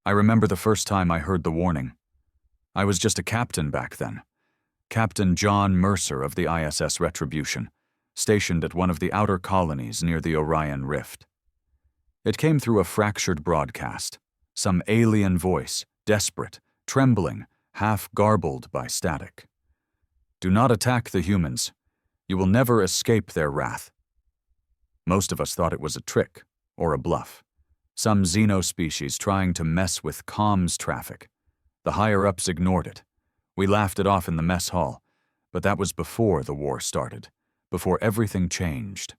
I remember the first time I heard the warning. I was just a captain back then. Captain John Mercer of the ISS Retribution, stationed at one of the outer colonies near the Orion Rift. It came through a fractured broadcast, some alien voice, desperate, trembling, half garbled by static. Do not attack the humans. You will never escape their wrath. Most of us thought it was a trick or a bluff. Some xenospecies trying to mess with comms traffic. The higher-ups ignored it. We laughed it off in the mess hall, but that was before the war started, before everything changed.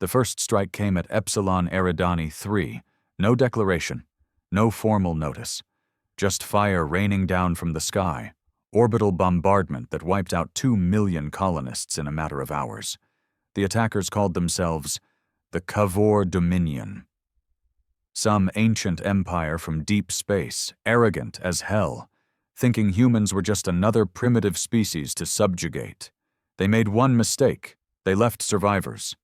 The first strike came at Epsilon Eridani 3. No declaration, no formal notice. Just fire raining down from the sky, orbital bombardment that wiped out 2 million colonists in a matter of hours. The attackers called themselves the Kavor Dominion. Some ancient empire from deep space, arrogant as hell, thinking humans were just another primitive species to subjugate. They made one mistake. They left survivors.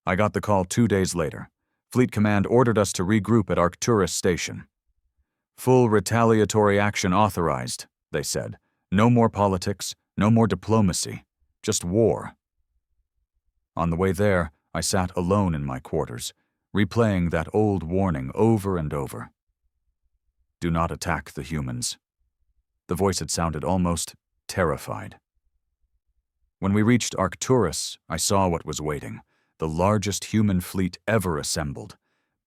I got the call 2 days later. Fleet Command ordered us to regroup at Arcturus Station. Full retaliatory action authorized, they said. No more politics, no more diplomacy, just war. On the way there, I sat alone in my quarters, replaying that old warning over and over. Do not attack the humans. The voice had sounded almost terrified. When we reached Arcturus, I saw what was waiting, the largest human fleet ever assembled.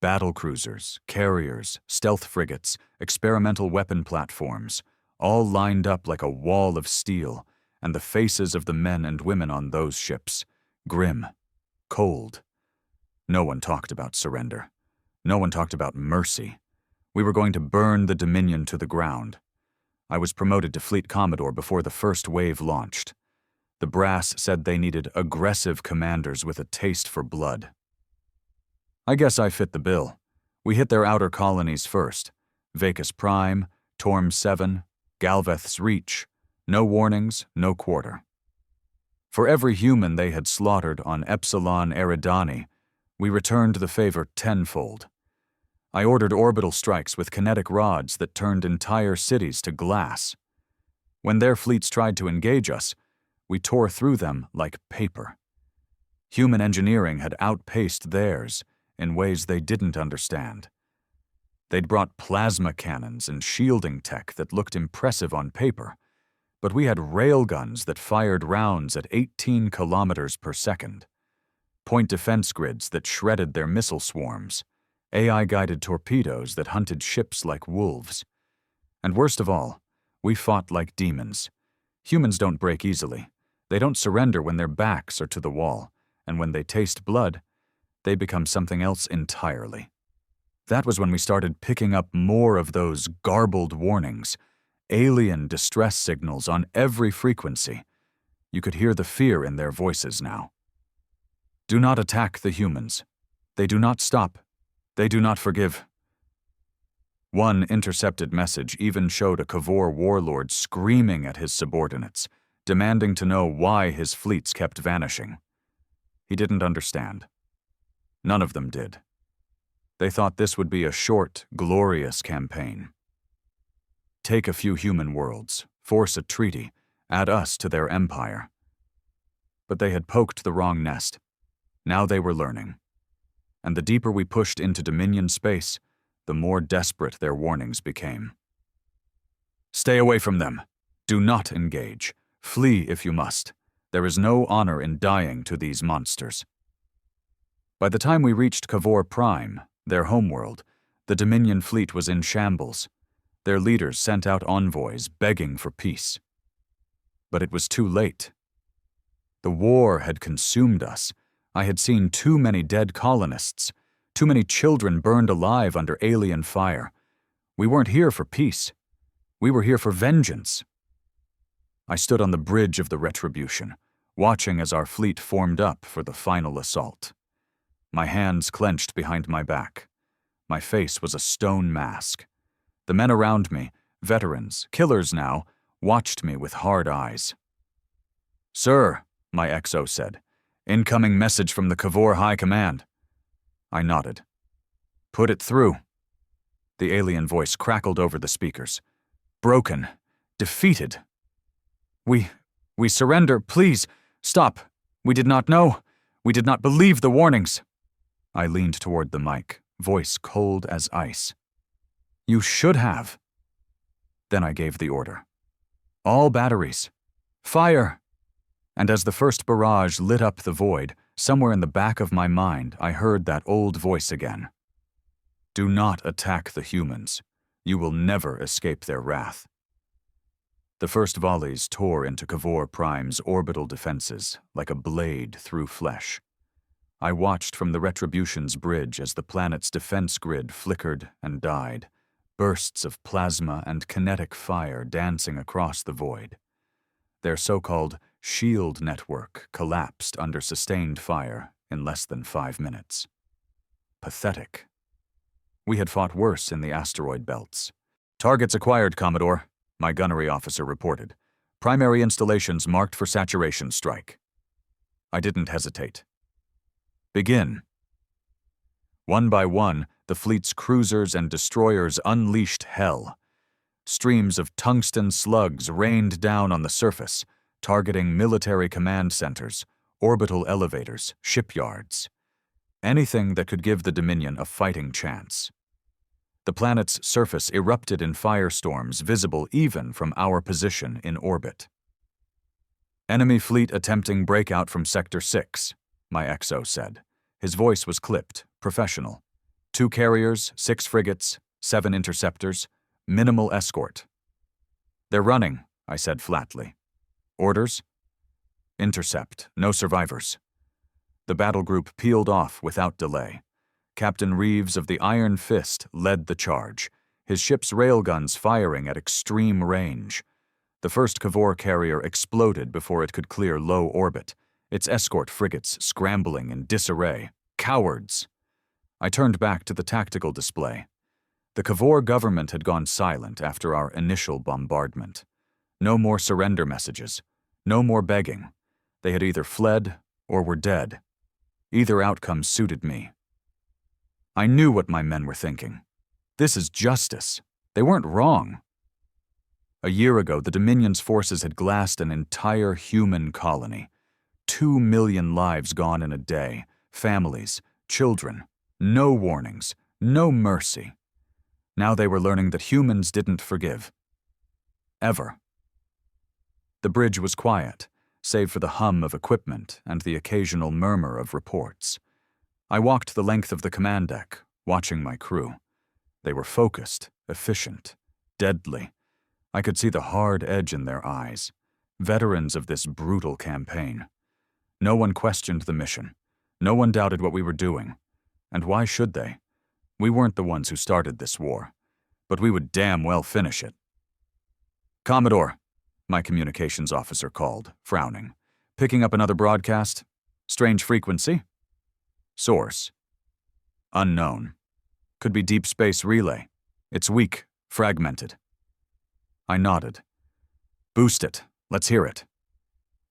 Battlecruisers, carriers, stealth frigates, experimental weapon platforms, all lined up like a wall of steel, and the faces of the men and women on those ships, grim, cold. No one talked about surrender. No one talked about mercy. We were going to burn the Dominion to the ground. I was promoted to Fleet Commodore before the first wave launched. The brass said they needed aggressive commanders with a taste for blood. I guess I fit the bill. We hit their outer colonies first. Vacus Prime, Torm 7, Galveth's Reach. No warnings, no quarter. For every human they had slaughtered on Epsilon Eridani, we returned the favor tenfold. I ordered orbital strikes with kinetic rods that turned entire cities to glass. When their fleets tried to engage us, we tore through them like paper. Human engineering had outpaced theirs in ways they didn't understand. They'd brought plasma cannons and shielding tech that looked impressive on paper, but we had railguns that fired rounds at 18 kilometers per second. Point defense grids that shredded their missile swarms, AI-guided torpedoes that hunted ships like wolves. And worst of all, we fought like demons. Humans don't break easily. They don't surrender when their backs are to the wall, and when they taste blood, they become something else entirely. That was when we started picking up more of those garbled warnings, alien distress signals on every frequency. You could hear the fear in their voices now. Do not attack the humans. They do not stop. They do not forgive. One intercepted message even showed a Kavor warlord screaming at his subordinates, demanding to know why his fleets kept vanishing. He didn't understand. None of them did. They thought this would be a short, glorious campaign. Take a few human worlds, force a treaty, add us to their empire. But they had poked the wrong nest. Now they were learning. And the deeper we pushed into Dominion space, the more desperate their warnings became. Stay away from them. Do not engage. Flee if you must. There is no honor in dying to these monsters. By the time we reached Kavor Prime, their homeworld, the Dominion fleet was in shambles. Their leaders sent out envoys begging for peace. But it was too late. The war had consumed us. I had seen too many dead colonists, too many children burned alive under alien fire. We weren't here for peace. We were here for vengeance. I stood on the bridge of the Retribution, watching as our fleet formed up for the final assault. My hands clenched behind my back. My face was a stone mask. The men around me, veterans, killers now, watched me with hard eyes. "Sir," my XO said, "incoming message from the Kavor High Command." I nodded. "Put it through." The alien voice crackled over the speakers. Broken. Defeated. We surrender, please. Stop. We did not know. We did not believe the warnings. I leaned toward the mic, voice cold as ice. You should have. Then I gave the order. All batteries. Fire! And as the first barrage lit up the void, somewhere in the back of my mind, I heard that old voice again. Do not attack the humans. You will never escape their wrath. The first volleys tore into Kavor Prime's orbital defenses like a blade through flesh. I watched from the Retribution's bridge as the planet's defense grid flickered and died, bursts of plasma and kinetic fire dancing across the void. Their so-called shield network collapsed under sustained fire in less than 5 minutes. Pathetic. We had fought worse in the asteroid belts. Targets acquired, Commodore, my gunnery officer reported. Primary installations marked for saturation strike. I didn't hesitate. Begin. One by one, the fleet's cruisers and destroyers unleashed hell. Streams of tungsten slugs rained down on the surface, targeting military command centers, orbital elevators, shipyards. Anything that could give the Dominion a fighting chance. The planet's surface erupted in firestorms visible even from our position in orbit. Enemy fleet attempting breakout from Sector 6, my XO said. His voice was clipped, professional. 2 carriers, 6 frigates, 7 interceptors, minimal escort. They're running, I said flatly. Orders? Intercept, no survivors. The battle group peeled off without delay. Captain Reeves of the Iron Fist led the charge, his ship's railguns firing at extreme range. The first Kavor carrier exploded before it could clear low orbit, its escort frigates scrambling in disarray. Cowards! I turned back to the tactical display. The Kavor government had gone silent after our initial bombardment. No more surrender messages. No more begging. They had either fled or were dead. Either outcome suited me. I knew what my men were thinking. This is justice. They weren't wrong. A year ago, the Dominion's forces had glassed an entire human colony. 2 million lives gone in a day. Families, children. No warnings. No mercy. Now they were learning that humans didn't forgive. Ever. The bridge was quiet, save for the hum of equipment and the occasional murmur of reports. I walked the length of the command deck, watching my crew. They were focused, efficient, deadly. I could see the hard edge in their eyes. Veterans of this brutal campaign. No one questioned the mission. No one doubted what we were doing. And why should they? We weren't the ones who started this war, but we would damn well finish it. Commodore, my communications officer called, frowning. Picking up another broadcast? Strange frequency? Source. Unknown. Could be deep space relay. It's weak, fragmented. I nodded. Boost it. Let's hear it.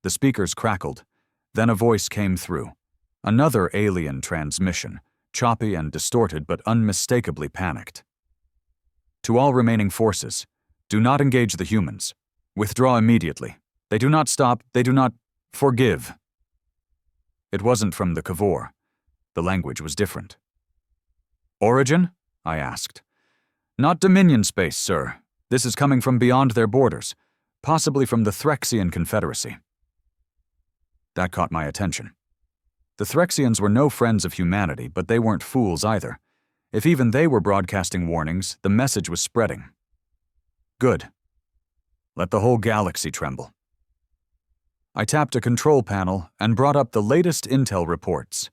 The speakers crackled. Then a voice came through. Another alien transmission, choppy and distorted but unmistakably panicked. To all remaining forces, do not engage the humans. Withdraw immediately. They do not stop. They do not forgive. It wasn't from the Kavor. The language was different. Origin? I asked. Not Dominion space, sir. This is coming from beyond their borders, possibly from the Threxian Confederacy. That caught my attention. The Threxians were no friends of humanity, but they weren't fools either. If even they were broadcasting warnings, the message was spreading. Good. Let the whole galaxy tremble. I tapped a control panel and brought up the latest intel reports.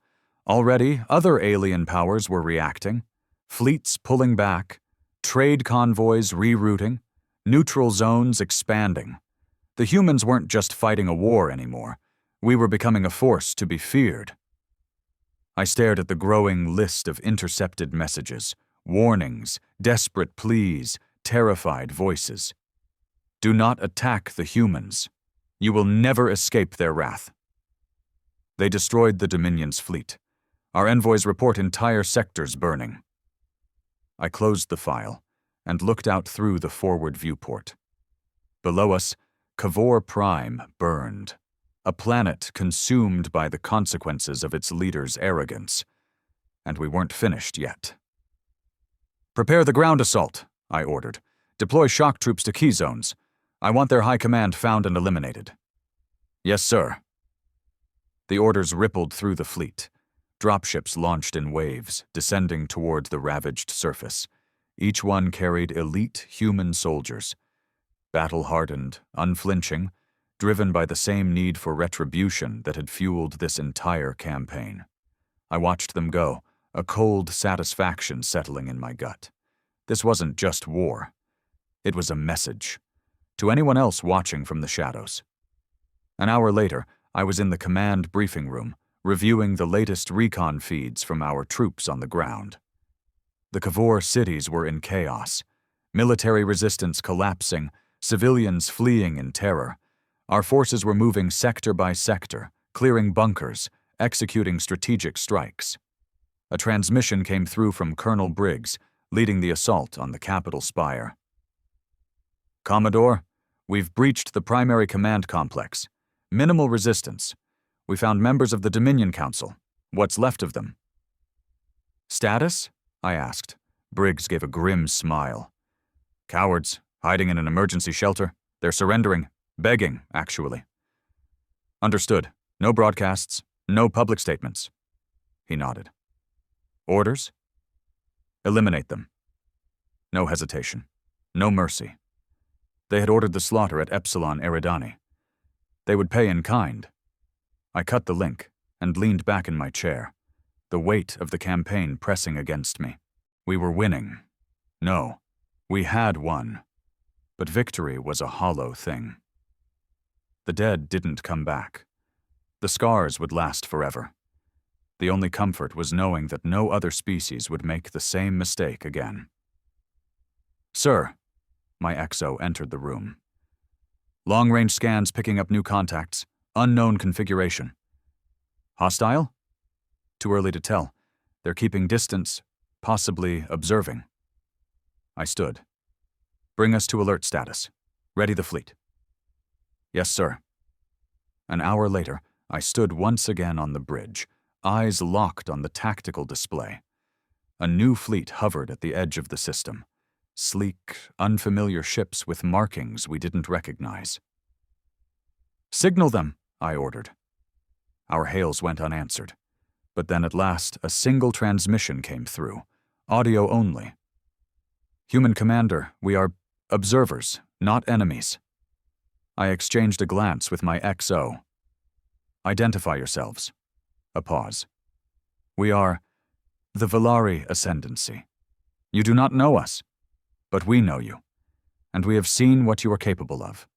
Already, other alien powers were reacting. Fleets pulling back, trade convoys rerouting, neutral zones expanding. The humans weren't just fighting a war anymore. We were becoming a force to be feared. I stared at the growing list of intercepted messages, warnings, desperate pleas, terrified voices. Do not attack the humans. You will never escape their wrath. They destroyed the Dominion's fleet. Our envoys report entire sectors burning. I closed the file and looked out through the forward viewport. Below us, Kavor Prime burned, a planet consumed by the consequences of its leader's arrogance. And we weren't finished yet. "Prepare the ground assault," I ordered. "Deploy shock troops to key zones. I want their high command found and eliminated." "Yes, sir." The orders rippled through the fleet. Dropships launched in waves, descending toward the ravaged surface. Each one carried elite human soldiers. Battle-hardened, unflinching, driven by the same need for retribution that had fueled this entire campaign. I watched them go, a cold satisfaction settling in my gut. This wasn't just war. It was a message. To anyone else watching from the shadows. An hour later, I was in the command briefing room, reviewing the latest recon feeds from our troops on the ground. The Kavor cities were in chaos. Military resistance collapsing, civilians fleeing in terror. Our forces were moving sector by sector, clearing bunkers, executing strategic strikes. A transmission came through from Colonel Briggs, leading the assault on the Capitol spire. "Commodore, we've breached the primary command complex. Minimal resistance. We found members of the Dominion Council. What's left of them?" "Status?" I asked. Briggs gave a grim smile. "Cowards, hiding in an emergency shelter. They're surrendering. Begging, actually." "Understood. No broadcasts. No public statements." He nodded. "Orders?" "Eliminate them." No hesitation. No mercy. They had ordered the slaughter at Epsilon Eridani. They would pay in kind. I cut the link and leaned back in my chair, the weight of the campaign pressing against me. We were winning. No, we had won. But victory was a hollow thing. The dead didn't come back. The scars would last forever. The only comfort was knowing that no other species would make the same mistake again. "Sir," my XO entered the room. "Long-range scans picking up new contacts. Unknown configuration." "Hostile?" "Too early to tell. They're keeping distance, possibly observing." I stood. "Bring us to alert status. Ready the fleet." "Yes, sir." An hour later, I stood once again on the bridge, eyes locked on the tactical display. A new fleet hovered at the edge of the system. Sleek, unfamiliar ships with markings we didn't recognize. "Signal them," I ordered. Our hails went unanswered. But then at last, a single transmission came through, audio only. "Human Commander, we are observers, not enemies." I exchanged a glance with my XO. "Identify yourselves." A pause. "We are the Valari Ascendancy. You do not know us, but we know you, and we have seen what you are capable of."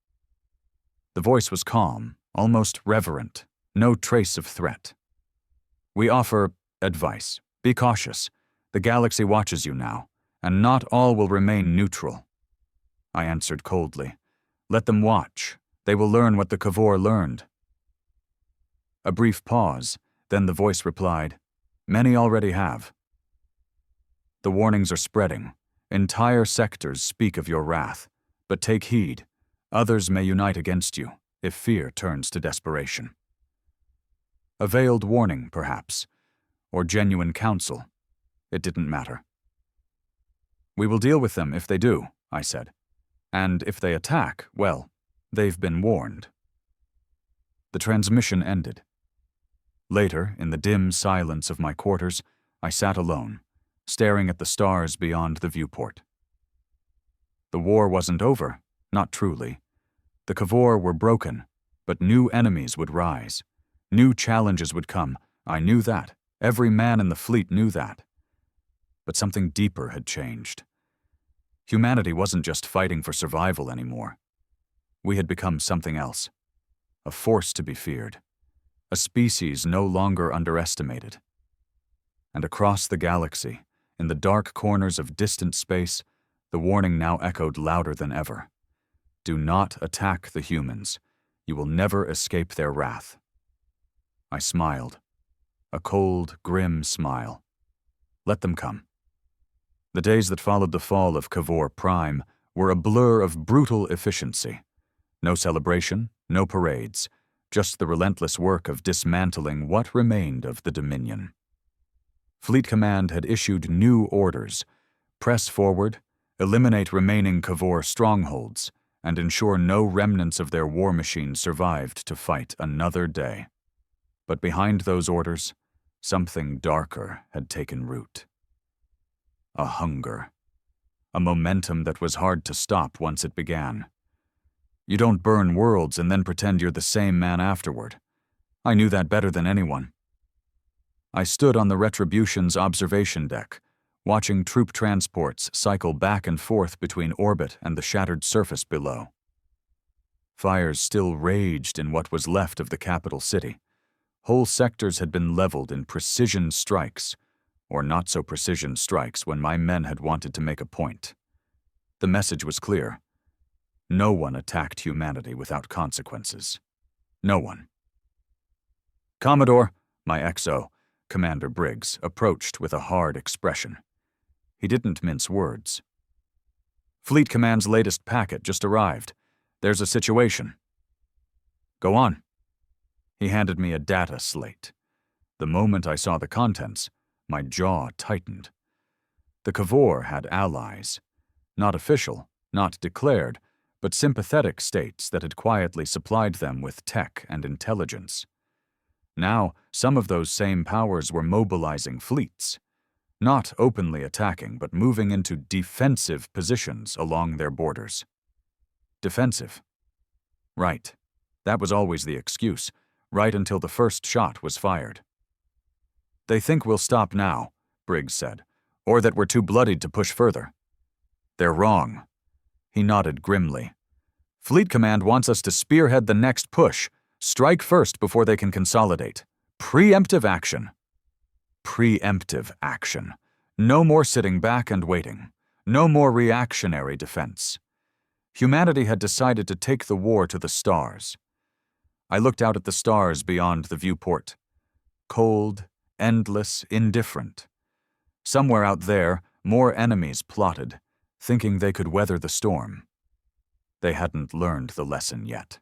The voice was calm, almost reverent, no trace of threat. "We offer advice. Be cautious. The galaxy watches you now, and not all will remain neutral." I answered coldly. "Let them watch. They will learn what the Kavor learned." A brief pause, then the voice replied, "Many already have." "The warnings are spreading. Entire sectors speak of your wrath. But take heed. Others may unite against you, if fear turns to desperation." A veiled warning, perhaps, or genuine counsel. It didn't matter. "We will deal with them if they do," I said. "And if they attack, well, they've been warned." The transmission ended. Later, in the dim silence of my quarters, I sat alone, staring at the stars beyond the viewport. The war wasn't over, not truly. The Kavor were broken, but new enemies would rise. New challenges would come. I knew that. Every man in the fleet knew that. But something deeper had changed. Humanity wasn't just fighting for survival anymore. We had become something else. A force to be feared. A species no longer underestimated. And across the galaxy, in the dark corners of distant space, the warning now echoed louder than ever. Do not attack the humans. You will never escape their wrath. I smiled. A cold, grim smile. Let them come. The days that followed the fall of Kavor Prime were a blur of brutal efficiency. No celebration, no parades, just the relentless work of dismantling what remained of the Dominion. Fleet Command had issued new orders: press forward, eliminate remaining Kavor strongholds, and ensure no remnants of their war machine survived to fight another day. But behind those orders, something darker had taken root. A hunger. A momentum that was hard to stop once it began. You don't burn worlds and then pretend you're the same man afterward. I knew that better than anyone. I stood on the Retribution's observation deck, watching troop transports cycle back and forth between orbit and the shattered surface below. Fires still raged in what was left of the capital city. Whole sectors had been leveled in precision strikes, or not-so-precision strikes when my men had wanted to make a point. The message was clear. No one attacked humanity without consequences. No one. "Commodore," my XO, Commander Briggs, approached with a hard expression. He didn't mince words. "Fleet Command's latest packet just arrived. There's a situation." "Go on." He handed me a data slate. The moment I saw the contents, my jaw tightened. The Kavor had allies. Not official, not declared, but sympathetic states that had quietly supplied them with tech and intelligence. Now, some of those same powers were mobilizing fleets. Not openly attacking, but moving into defensive positions along their borders. Defensive. Right. That was always the excuse, right until the first shot was fired. "They think we'll stop now," Briggs said, "or that we're too bloodied to push further." "They're wrong." He nodded grimly. "Fleet Command wants us to spearhead the next push, strike first before they can consolidate. Preemptive action." Preemptive action. No more sitting back and waiting. No more reactionary defense. Humanity had decided to take the war to the stars. I looked out at the stars beyond the viewport. Cold, endless, indifferent. Somewhere out there, more enemies plotted, thinking they could weather the storm. They hadn't learned the lesson yet.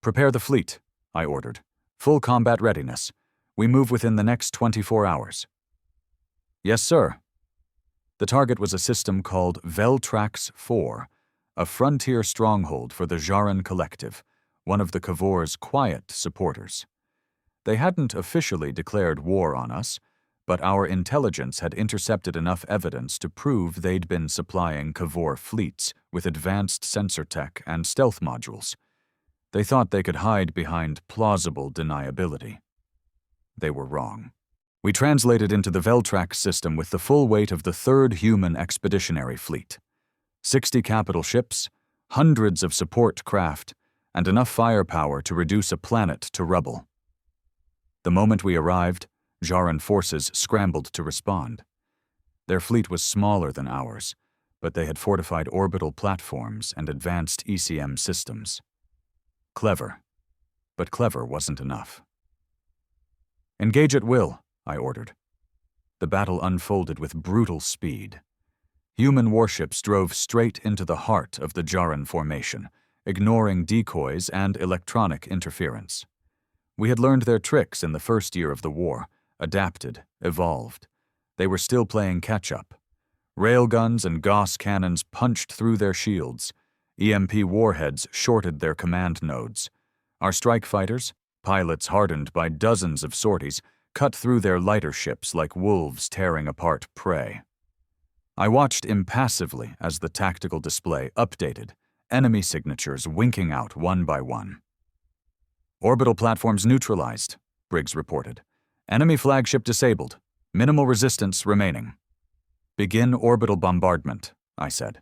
"Prepare the fleet," I ordered. "Full combat readiness. We move within the next 24 hours. "Yes, sir." The target was a system called Veltrax 4, a frontier stronghold for the Jaran Collective, one of the Kavor's quiet supporters. They hadn't officially declared war on us, but our intelligence had intercepted enough evidence to prove they'd been supplying Kavor fleets with advanced sensor tech and stealth modules. They thought they could hide behind plausible deniability. They were wrong. We translated into the Veltrax system with the full weight of the 3rd Human Expeditionary Fleet. 60 capital ships, hundreds of support craft, and enough firepower to reduce a planet to rubble. The moment we arrived, Jaran forces scrambled to respond. Their fleet was smaller than ours, but they had fortified orbital platforms and advanced ECM systems. Clever. But clever wasn't enough. "Engage at will," I ordered. The battle unfolded with brutal speed. Human warships drove straight into the heart of the Jaran formation, ignoring decoys and electronic interference. We had learned their tricks in the first year of the war, adapted, evolved. They were still playing catch-up. Railguns and Gauss cannons punched through their shields. EMP warheads shorted their command nodes. Our strike fighters, pilots hardened by dozens of sorties, cut through their lighter ships like wolves tearing apart prey. I watched impassively as the tactical display updated, enemy signatures winking out one by one. "Orbital platforms neutralized," Briggs reported. "Enemy flagship disabled. Minimal resistance remaining." "Begin orbital bombardment," I said.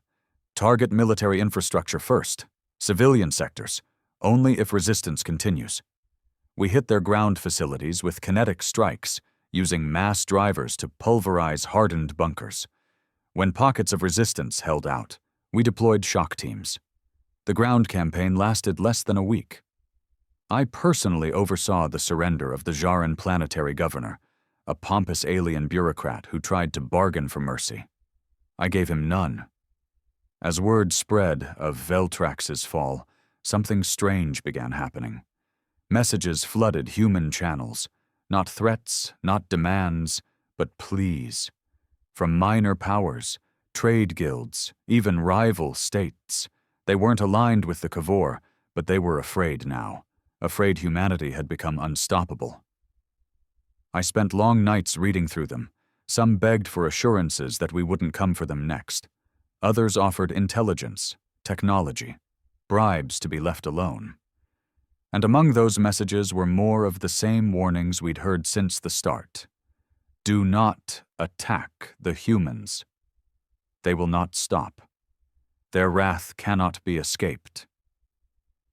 "Target military infrastructure first. Civilian sectors. Only if resistance continues." We hit their ground facilities with kinetic strikes, using mass drivers to pulverize hardened bunkers. When pockets of resistance held out, we deployed shock teams. The ground campaign lasted less than a week. I personally oversaw the surrender of the Jaran planetary governor, a pompous alien bureaucrat who tried to bargain for mercy. I gave him none. As word spread of Veltrax's fall, something strange began happening. Messages flooded human channels. Not threats, not demands, but pleas. From minor powers, trade guilds, even rival states. They weren't aligned with the Kavor, but they were afraid now. Afraid humanity had become unstoppable. I spent long nights reading through them. Some begged for assurances that we wouldn't come for them next. Others offered intelligence, technology, bribes to be left alone. And among those messages were more of the same warnings we'd heard since the start. Do not attack the humans. They will not stop. Their wrath cannot be escaped.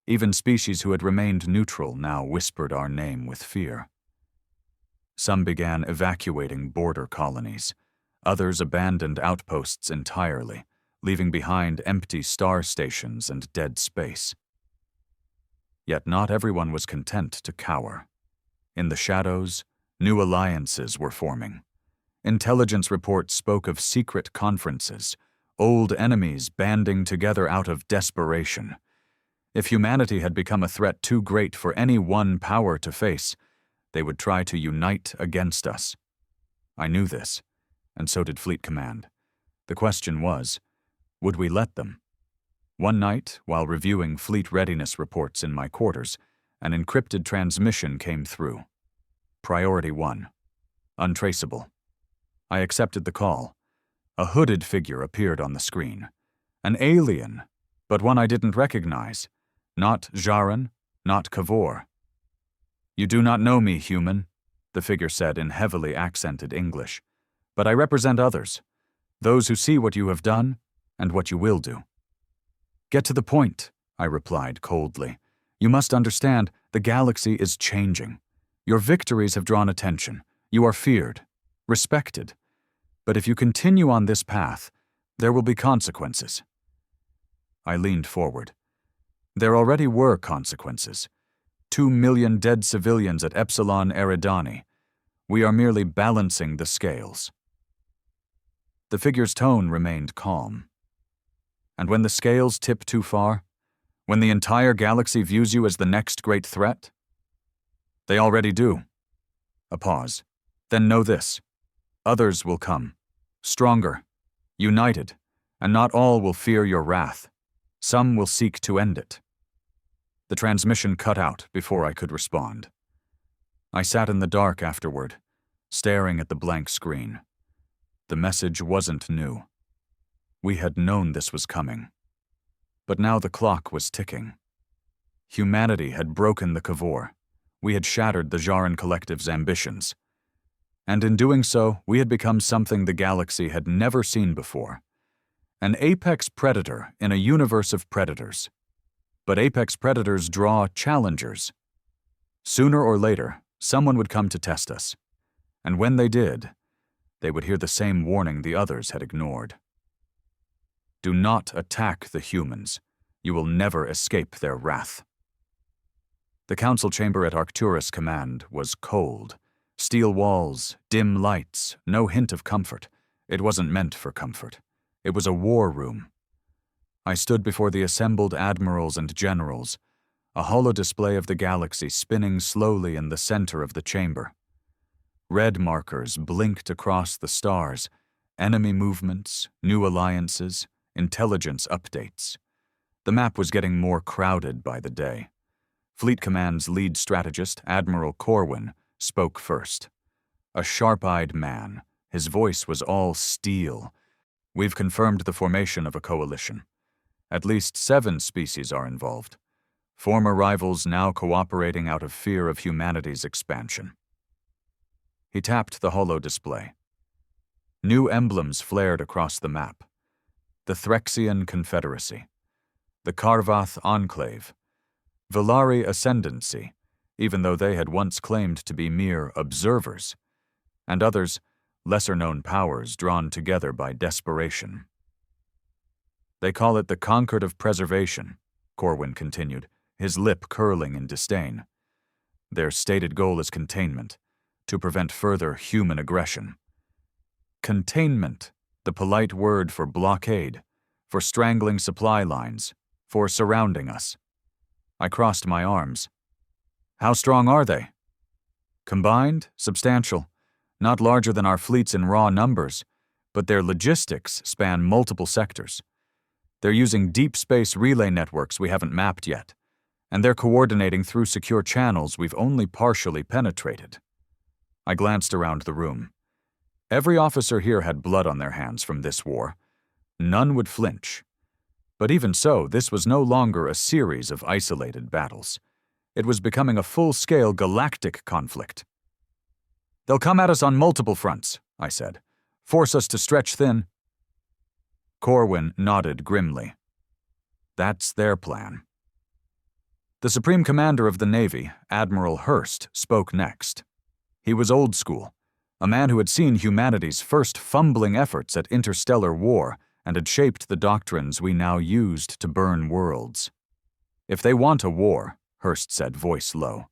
Even species who had remained neutral now whispered our name with fear. Some began evacuating border colonies. Others abandoned outposts entirely, leaving behind empty star stations and dead space. Yet not everyone was content to cower. In the shadows, new alliances were forming. Intelligence reports spoke of secret conferences, old enemies banding together out of desperation. If humanity had become a threat too great for any one power to face, they would try to unite against us. I knew this, and so did Fleet Command. The question was, would we let them? One night, while reviewing fleet readiness reports in my quarters, an encrypted transmission came through. Priority 1. Untraceable. I accepted the call. A hooded figure appeared on the screen. An alien, but one I didn't recognize. Not Jaran, not Kavor. You do not know me, human, the figure said in heavily accented English. But I represent others, those who see what you have done and what you will do. Get to the point, I replied coldly. You must understand, the galaxy is changing. Your victories have drawn attention. You are feared, respected. But if you continue on this path, there will be consequences. I leaned forward. There already were consequences. 2 million dead civilians at Epsilon Eridani. We are merely balancing the scales. The figure's tone remained calm. And when the scales tip too far, when the entire galaxy views you as the next great threat? They already do. A pause. Then know this. Others will come. Stronger. United. And not all will fear your wrath. Some will seek to end it. The transmission cut out before I could respond. I sat in the dark afterward, staring at the blank screen. The message wasn't new. We had known this was coming. But now the clock was ticking. Humanity had broken the Kavor. We had shattered the Jaran Collective's ambitions. And in doing so, we had become something the galaxy had never seen before. An apex predator in a universe of predators. But apex predators draw challengers. Sooner or later, someone would come to test us. And when they did, they would hear the same warning the others had ignored. Do not attack the humans. You will never escape their wrath. The council chamber at Arcturus Command was cold. Steel walls, dim lights, no hint of comfort. It wasn't meant for comfort. It was a war room. I stood before the assembled admirals and generals, a holo display of the galaxy spinning slowly in the center of the chamber. Red markers blinked across the stars, enemy movements, new alliances, intelligence updates. The map was getting more crowded by the day. Fleet Command's lead strategist, Admiral Corwin, spoke first. A sharp-eyed man, his voice was all steel. We've confirmed the formation of a coalition. At least 7 species are involved. Former rivals now cooperating out of fear of humanity's expansion. He tapped the holo display. New emblems flared across the map. The Threxian Confederacy, the Karvath Enclave, Valari Ascendancy, even though they had once claimed to be mere observers, and others, lesser-known powers drawn together by desperation. They call it the Concord of Preservation, Corwin continued, his lip curling in disdain. Their stated goal is containment, to prevent further human aggression. Containment, The polite word for blockade, for strangling supply lines, for surrounding us. I crossed my arms. How strong are they? Combined, substantial, not larger than our fleets in raw numbers, but their logistics span multiple sectors. They're using deep space relay networks we haven't mapped yet, and they're coordinating through secure channels we've only partially penetrated. I glanced around the room. Every officer here had blood on their hands from this war. None would flinch. But even so, this was no longer a series of isolated battles. It was becoming a full-scale galactic conflict. They'll come at us on multiple fronts, I said. Force us to stretch thin. Corwin nodded grimly. That's their plan. The Supreme Commander of the Navy, Admiral Hurst, spoke next. He was old school, a man who had seen humanity's first fumbling efforts at interstellar war and had shaped the doctrines we now used to burn worlds. If they want a war, Hurst said, voice low,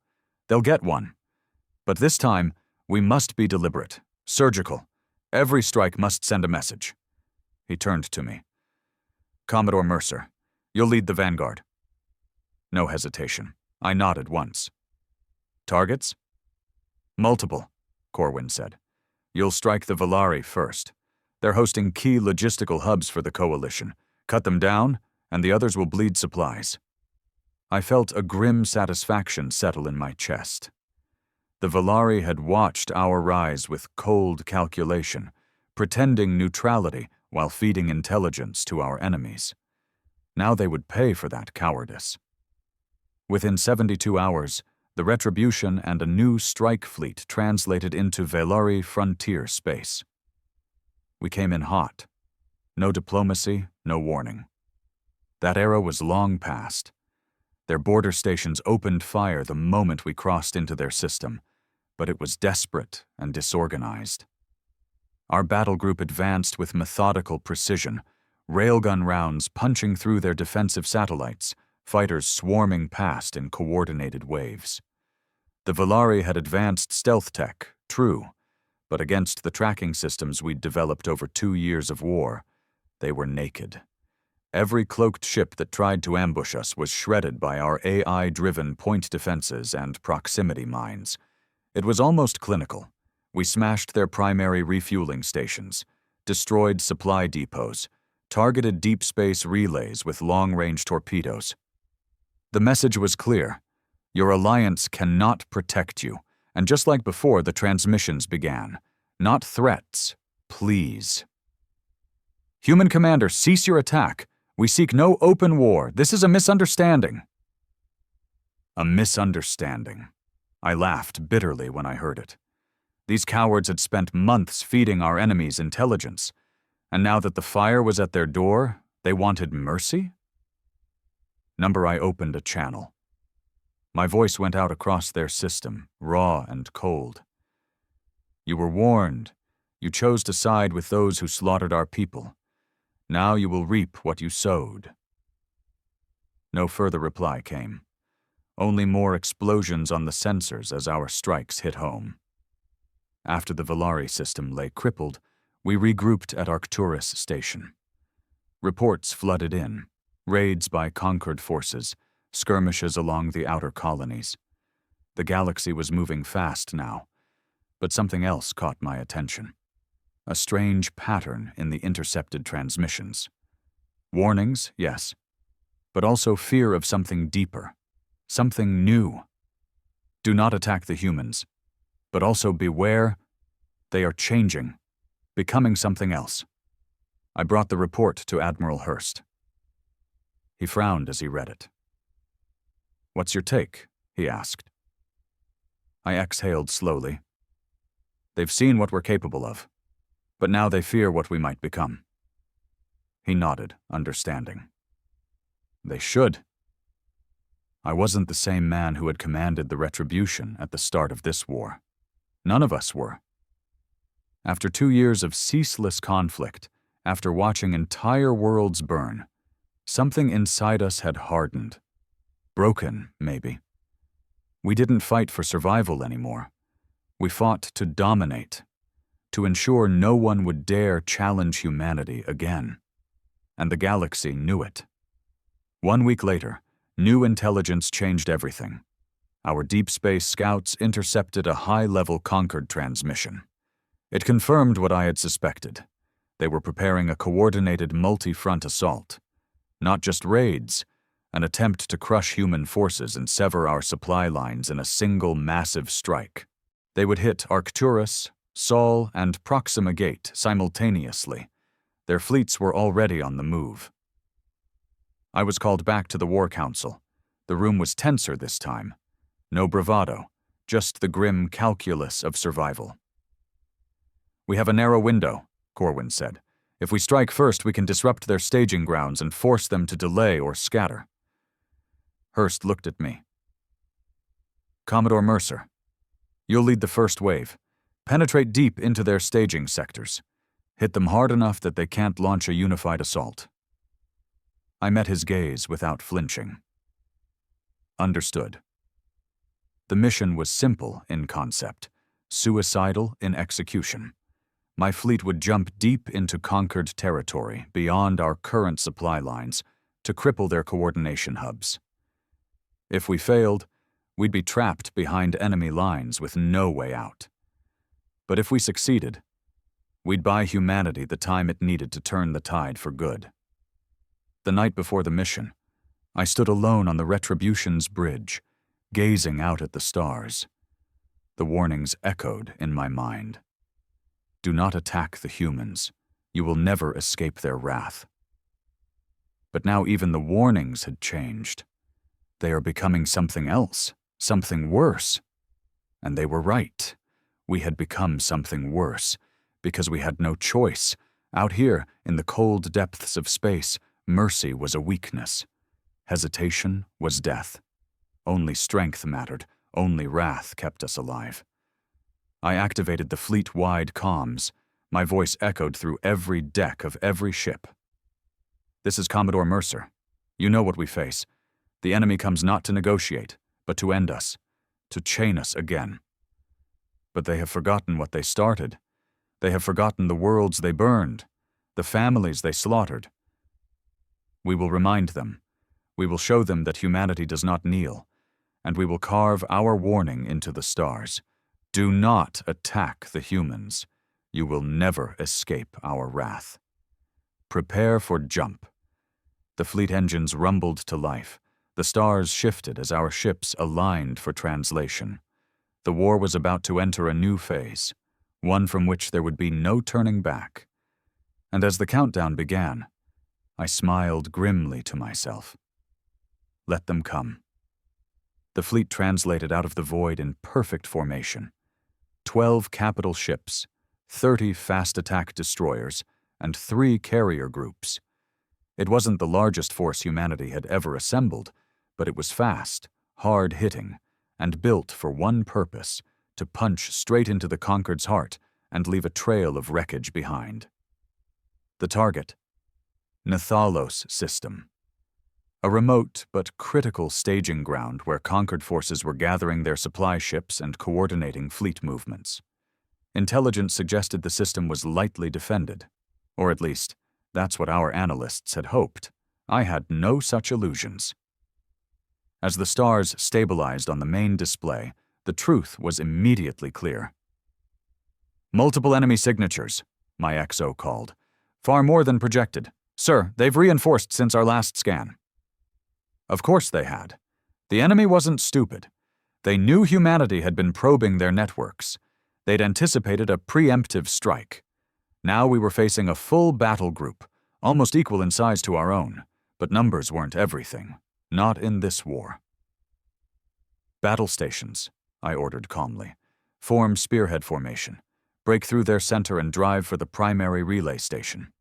they'll get one. But this time, we must be deliberate, surgical. Every strike must send a message. He turned to me. Commodore Mercer, you'll lead the vanguard. No hesitation. I nodded once. Targets? Multiple, Corwin said. You'll strike the Valari first. They're hosting key logistical hubs for the coalition. Cut them down, and the others will bleed supplies. I felt a grim satisfaction settle in my chest. The Valari had watched our rise with cold calculation, pretending neutrality while feeding intelligence to our enemies. Now they would pay for that cowardice. Within 72 hours, the Retribution and a new strike fleet translated into Valari frontier space. We came in hot. No diplomacy, no warning. That era was long past. Their border stations opened fire the moment we crossed into their system, but it was desperate and disorganized. Our battle group advanced with methodical precision, railgun rounds punching through their defensive satellites, fighters swarming past in coordinated waves. The Valari had advanced stealth tech, true, but against the tracking systems we'd developed over 2 years of war, they were naked. Every cloaked ship that tried to ambush us was shredded by our AI-driven point defenses and proximity mines. It was almost clinical. We smashed their primary refueling stations, destroyed supply depots, targeted deep space relays with long-range torpedoes. The message was clear. Your alliance cannot protect you, and just like before, the transmissions began. Not threats, please. Human Commander, cease your attack. We seek no open war. This is a misunderstanding. A misunderstanding. I laughed bitterly when I heard it. These cowards had spent months feeding our enemies intelligence, and now that the fire was at their door, they wanted mercy? Number I opened a channel. My voice went out across their system, raw and cold. You were warned. You chose to side with those who slaughtered our people. Now you will reap what you sowed. No further reply came. Only more explosions on the sensors as our strikes hit home. After the Valari system lay crippled, we regrouped at Arcturus station. Reports flooded in, raids by conquered forces, skirmishes along the outer colonies. The galaxy was moving fast now, but something else caught my attention. A strange pattern in the intercepted transmissions. Warnings, yes, but also fear of something deeper, something new. Do not attack the humans, but also beware, they are changing, becoming something else. I brought the report to Admiral Hurst. He frowned as he read it. What's your take? He asked. I exhaled slowly. They've seen what we're capable of, but now they fear what we might become. He nodded, understanding. They should. I wasn't the same man who had commanded the Retribution at the start of this war. None of us were. After 2 years of ceaseless conflict, after watching entire worlds burn, something inside us had hardened. Broken, maybe. We didn't fight for survival anymore. We fought to dominate, to ensure no one would dare challenge humanity again. And the galaxy knew it. 1 week later, new intelligence changed everything. Our deep space scouts intercepted a high-level Concord transmission. It confirmed what I had suspected. They were preparing a coordinated multi-front assault. Not just raids, an attempt to crush human forces and sever our supply lines in a single massive strike. They would hit Arcturus, Sol, and Proxima Gate simultaneously. Their fleets were already on the move. I was called back to the War Council. The room was tenser this time. No bravado, just the grim calculus of survival. "We have a narrow window," Corwin said. "If we strike first, we can disrupt their staging grounds and force them to delay or scatter." Hurst looked at me. "Commodore Mercer, you'll lead the first wave. Penetrate deep into their staging sectors. Hit them hard enough that they can't launch a unified assault." I met his gaze without flinching. Understood. The mission was simple in concept, suicidal in execution. My fleet would jump deep into conquered territory beyond our current supply lines to cripple their coordination hubs. If we failed, we'd be trapped behind enemy lines with no way out. But if we succeeded, we'd buy humanity the time it needed to turn the tide for good. The night before the mission, I stood alone on the Retribution's bridge, gazing out at the stars. The warnings echoed in my mind. Do not attack the humans. You will never escape their wrath. But now even the warnings had changed. They are becoming something else, something worse. And they were right. We had become something worse, because we had no choice. Out here, in the cold depths of space, mercy was a weakness. Hesitation was death. Only strength mattered, only wrath kept us alive. I activated the fleet-wide comms. My voice echoed through every deck of every ship. "This is Commodore Mercer. You know what we face. The enemy comes not to negotiate, but to end us, to chain us again. But they have forgotten what they started. They have forgotten the worlds they burned, the families they slaughtered. We will remind them. We will show them that humanity does not kneel, and we will carve our warning into the stars. Do not attack the humans. You will never escape our wrath. Prepare for jump." The fleet engines rumbled to life. The stars shifted as our ships aligned for translation. The war was about to enter a new phase, one from which there would be no turning back. And as the countdown began, I smiled grimly to myself. Let them come. The fleet translated out of the void in perfect formation. 12 capital ships, 30 fast attack destroyers, and 3 carrier groups. It wasn't the largest force humanity had ever assembled, but it was fast, hard-hitting, and built for one purpose, to punch straight into the Concord's heart and leave a trail of wreckage behind. The target? Nthalos system. A remote but critical staging ground where Concord forces were gathering their supply ships and coordinating fleet movements. Intelligence suggested the system was lightly defended, or at least, that's what our analysts had hoped. I had no such illusions. As the stars stabilized on the main display, the truth was immediately clear. "Multiple enemy signatures," my XO called. "Far more than projected. Sir, they've reinforced since our last scan." Of course they had. The enemy wasn't stupid. They knew humanity had been probing their networks. They'd anticipated a preemptive strike. Now we were facing a full battle group, almost equal in size to our own, but numbers weren't everything. Not in this war. "Battle stations," I ordered calmly. "Form spearhead formation. Break through their center and drive for the primary relay station."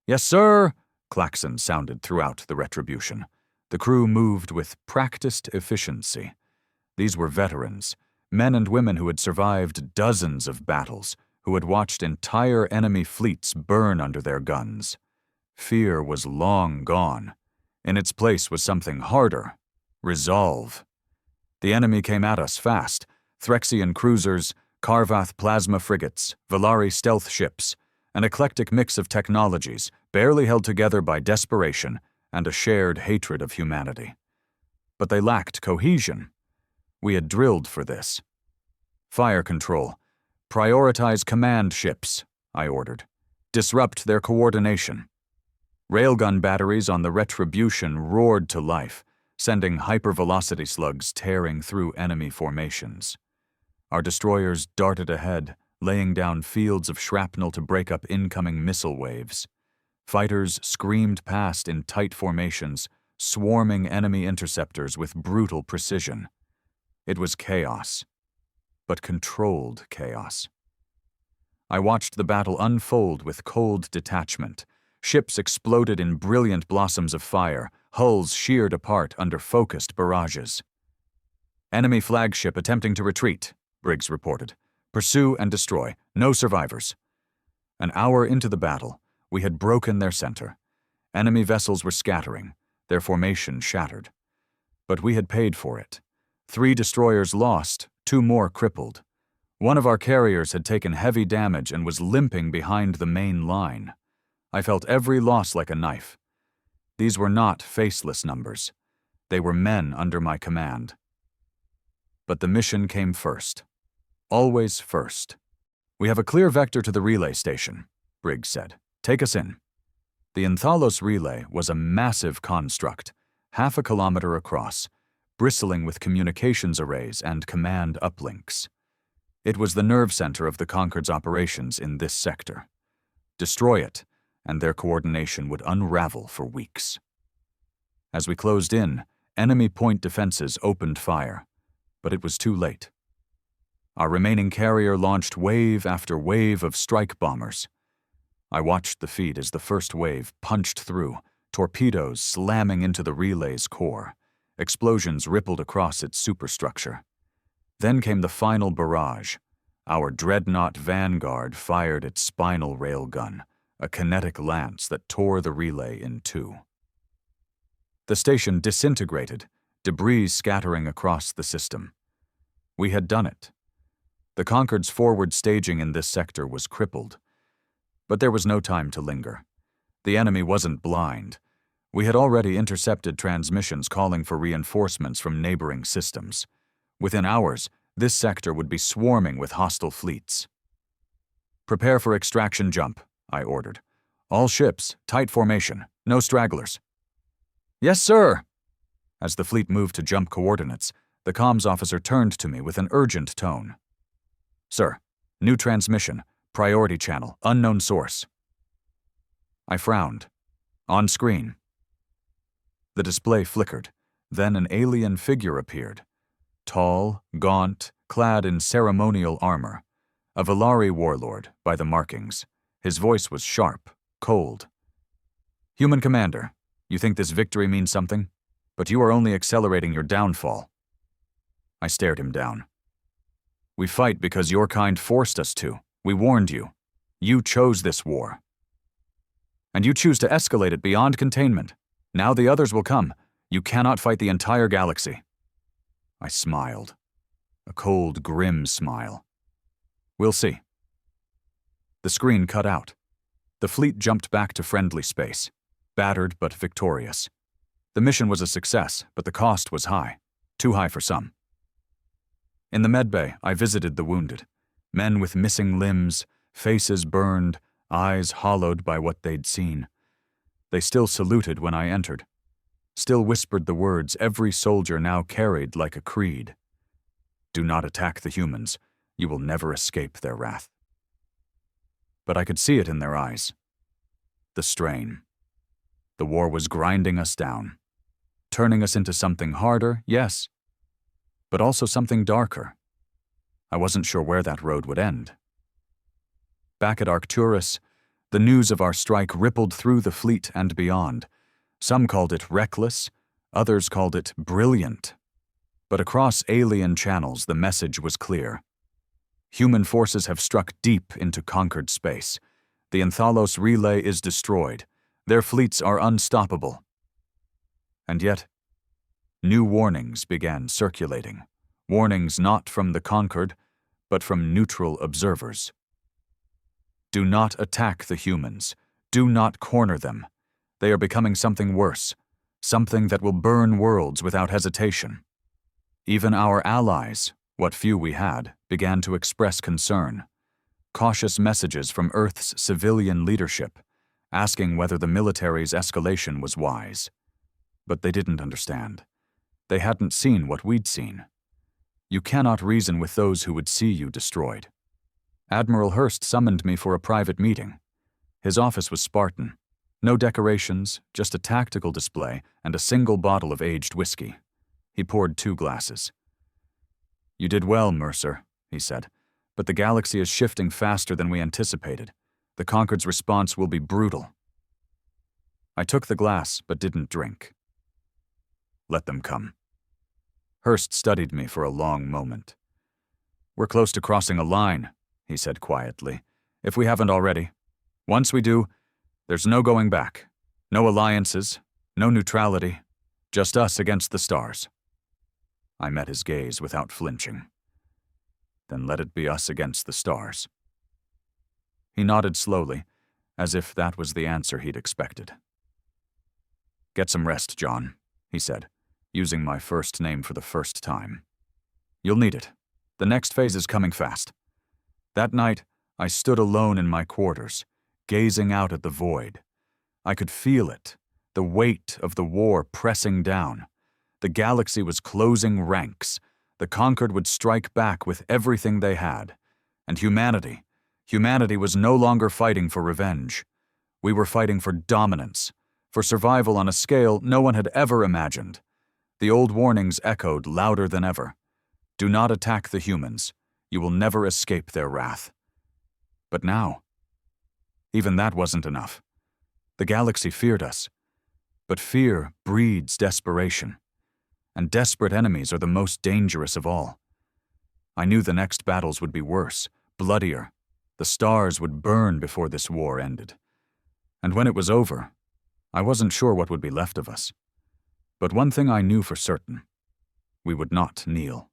"Yes, sir!" klaxon sounded throughout the Retribution. The crew moved with practiced efficiency. These were veterans, men and women who had survived dozens of battles, who had watched entire enemy fleets burn under their guns. Fear was long gone. In its place was something harder: resolve. The enemy came at us fast: Threxian cruisers, Karvath plasma frigates, Valari stealth ships, an eclectic mix of technologies barely held together by desperation and a shared hatred of humanity. But they lacked cohesion. We had drilled for this. Fire control. Prioritize command ships, I ordered. Disrupt their coordination. Railgun batteries on the Retribution roared to life, sending hypervelocity slugs tearing through enemy formations. Our destroyers darted ahead, laying down fields of shrapnel to break up incoming missile waves. Fighters screamed past in tight formations, swarming enemy interceptors with brutal precision. It was chaos, but controlled chaos. I watched the battle unfold with cold detachment. Ships exploded in brilliant blossoms of fire, hulls sheared apart under focused barrages. Enemy flagship attempting to retreat, Briggs reported. Pursue and destroy. No survivors. An hour into the battle, we had broken their center. Enemy vessels were scattering, their formation shattered. But we had paid for it. 3 destroyers lost, 2 more crippled. One of our carriers had taken heavy damage and was limping behind the main line. I felt every loss like a knife. These were not faceless numbers. They were men under my command. But the mission came first. Always first. We have a clear vector to the relay station, Briggs said. Take us in. The Nthalos relay was a massive construct, half a kilometer across, bristling with communications arrays and command uplinks. It was the nerve center of the Concord's operations in this sector. Destroy it, and their coordination would unravel for weeks. As we closed in, enemy point defenses opened fire, but it was too late. Our remaining carrier launched wave after wave of strike bombers. I watched the feed as the first wave punched through, torpedoes slamming into the relay's core. Explosions rippled across its superstructure. Then came the final barrage. Our dreadnought Vanguard fired its spinal railgun, a kinetic lance that tore the relay in 2. The station disintegrated, debris scattering across the system. We had done it. The Concord's forward staging in this sector was crippled. But there was no time to linger. The enemy wasn't blind. We had already intercepted transmissions calling for reinforcements from neighboring systems. Within hours, this sector would be swarming with hostile fleets. Prepare for extraction jump, I ordered. All ships, tight formation, no stragglers. Yes, sir! As the fleet moved to jump coordinates, the comms officer turned to me with an urgent tone. Sir, new transmission, priority channel, unknown source. I frowned. On screen. The display flickered. Then an alien figure appeared. Tall, gaunt, clad in ceremonial armor. A Valari warlord, by the markings. His voice was sharp, cold. Human commander, you think this victory means something? But you are only accelerating your downfall. I stared him down. We fight because your kind forced us to. We warned you. You chose this war. And you choose to escalate it beyond containment. Now the others will come. You cannot fight the entire galaxy. I smiled. A cold, grim smile. We'll see. The screen cut out. The fleet jumped back to friendly space, battered but victorious. The mission was a success, but the cost was high. Too high for some. In the medbay, I visited the wounded. Men with missing limbs, faces burned, eyes hollowed by what they'd seen. They still saluted when I entered. Still whispered the words every soldier now carried like a creed. Do not attack the humans. You will never escape their wrath. But I could see it in their eyes. The strain. The war was grinding us down. Turning us into something harder, yes, but also something darker. I wasn't sure where that road would end. Back at Arcturus, the news of our strike rippled through the fleet and beyond. Some called it reckless, others called it brilliant. But across alien channels, the message was clear. Human forces have struck deep into conquered space. The Nthalos relay is destroyed. Their fleets are unstoppable. And yet, new warnings began circulating. Warnings not from the conquered, but from neutral observers. Do not attack the humans. Do not corner them. They are becoming something worse, something that will burn worlds without hesitation. Even our allies, what few we had, began to express concern. Cautious messages from Earth's civilian leadership, asking whether the military's escalation was wise. But they didn't understand. They hadn't seen what we'd seen. You cannot reason with those who would see you destroyed. Admiral Hurst summoned me for a private meeting. His office was Spartan. No decorations, just a tactical display and a single bottle of aged whiskey. He poured 2 glasses. "You did well, Mercer," he said, "but the galaxy is shifting faster than we anticipated. The Concord's response will be brutal." I took the glass, but didn't drink. "Let them come." Hurst studied me for a long moment. "We're close to crossing a line," he said quietly, "if we haven't already. Once we do, there's no going back. No alliances, no neutrality, just us against the stars." I met his gaze without flinching. "Then let it be us against the stars." He nodded slowly, as if that was the answer he'd expected. "Get some rest, John," he said, using my first name for the first time. "You'll need it. The next phase is coming fast." That night, I stood alone in my quarters, gazing out at the void. I could feel it, the weight of the war pressing down. The galaxy was closing ranks. The Concord would strike back with everything they had. And humanity was no longer fighting for revenge. We were fighting for dominance, for survival on a scale no one had ever imagined. The old warnings echoed louder than ever. Do not attack the humans. You will never escape their wrath. But now, even that wasn't enough. The galaxy feared us. But fear breeds desperation. And desperate enemies are the most dangerous of all. I knew the next battles would be worse, bloodier. The stars would burn before this war ended. And when it was over, I wasn't sure what would be left of us. But one thing I knew for certain. We would not kneel.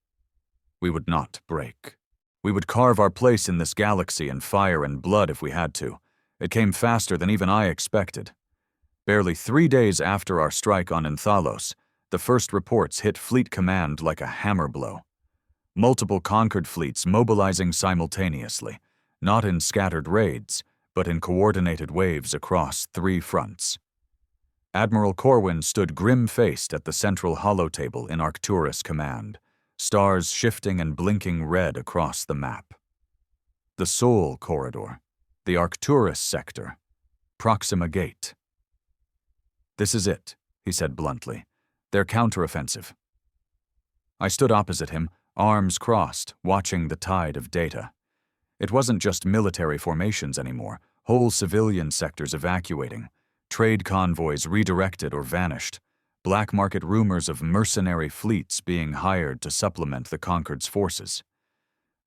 We would not break. We would carve our place in this galaxy in fire and blood if we had to. It came faster than even I expected. Barely 3 days after our strike on Nthalos, the first reports hit Fleet Command like a hammer blow. Multiple Concord fleets mobilizing simultaneously, not in scattered raids, but in coordinated waves across 3 fronts. Admiral Corwin stood grim-faced at the central holotable in Arcturus Command, stars shifting and blinking red across the map. The Sol Corridor, the Arcturus Sector, Proxima Gate. "This is it," he said bluntly. "Their counteroffensive." I stood opposite him, arms crossed, watching the tide of data. It wasn't just military formations anymore, whole civilian sectors evacuating, trade convoys redirected or vanished, black market rumors of mercenary fleets being hired to supplement the Concord's forces.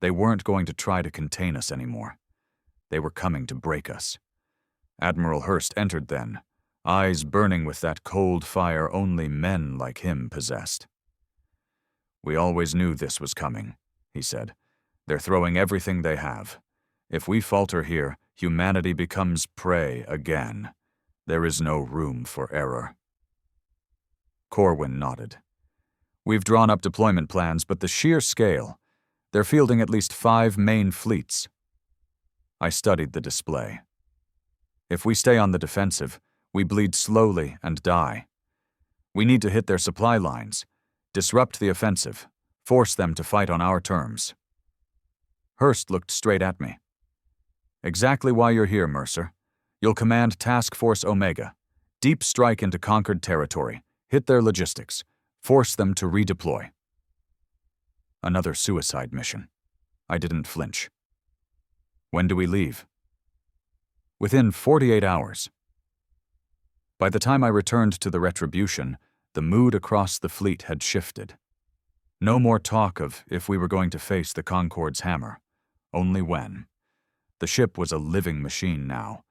They weren't going to try to contain us anymore. They were coming to break us. Admiral Hurst entered then, eyes burning with that cold fire only men like him possessed. "We always knew this was coming," he said. "They're throwing everything they have. If we falter here, humanity becomes prey again. There is no room for error." Corwin nodded. "We've drawn up deployment plans, but the sheer scale. They're fielding at least 5 main fleets." I studied the display. If we stay on the defensive, we bleed slowly and die. We need to hit their supply lines, disrupt the offensive, force them to fight on our terms. Hurst looked straight at me. "Exactly why you're here, Mercer. You'll command Task Force Omega. Deep strike into conquered territory, hit their logistics, force them to redeploy." Another suicide mission. I didn't flinch. "When do we leave?" "Within 48 hours. By the time I returned to the Retribution, the mood across the fleet had shifted. No more talk of if we were going to face the Concorde's hammer, only when. The ship was a living machine now,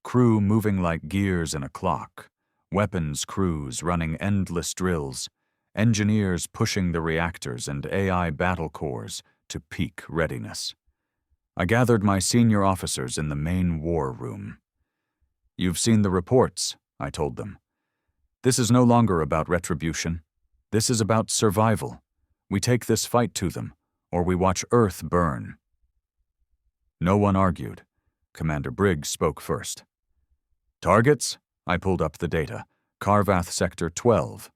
crew moving like gears in a clock, weapons crews running endless drills, engineers pushing the reactors and AI battle cores to peak readiness. I gathered my senior officers in the main war room. "You've seen the reports," I told them. "This is no longer about retribution. This is about survival. We take this fight to them, or we watch Earth burn." No one argued. Commander Briggs spoke first. "Targets?" I pulled up the data. Karvath Sector 12,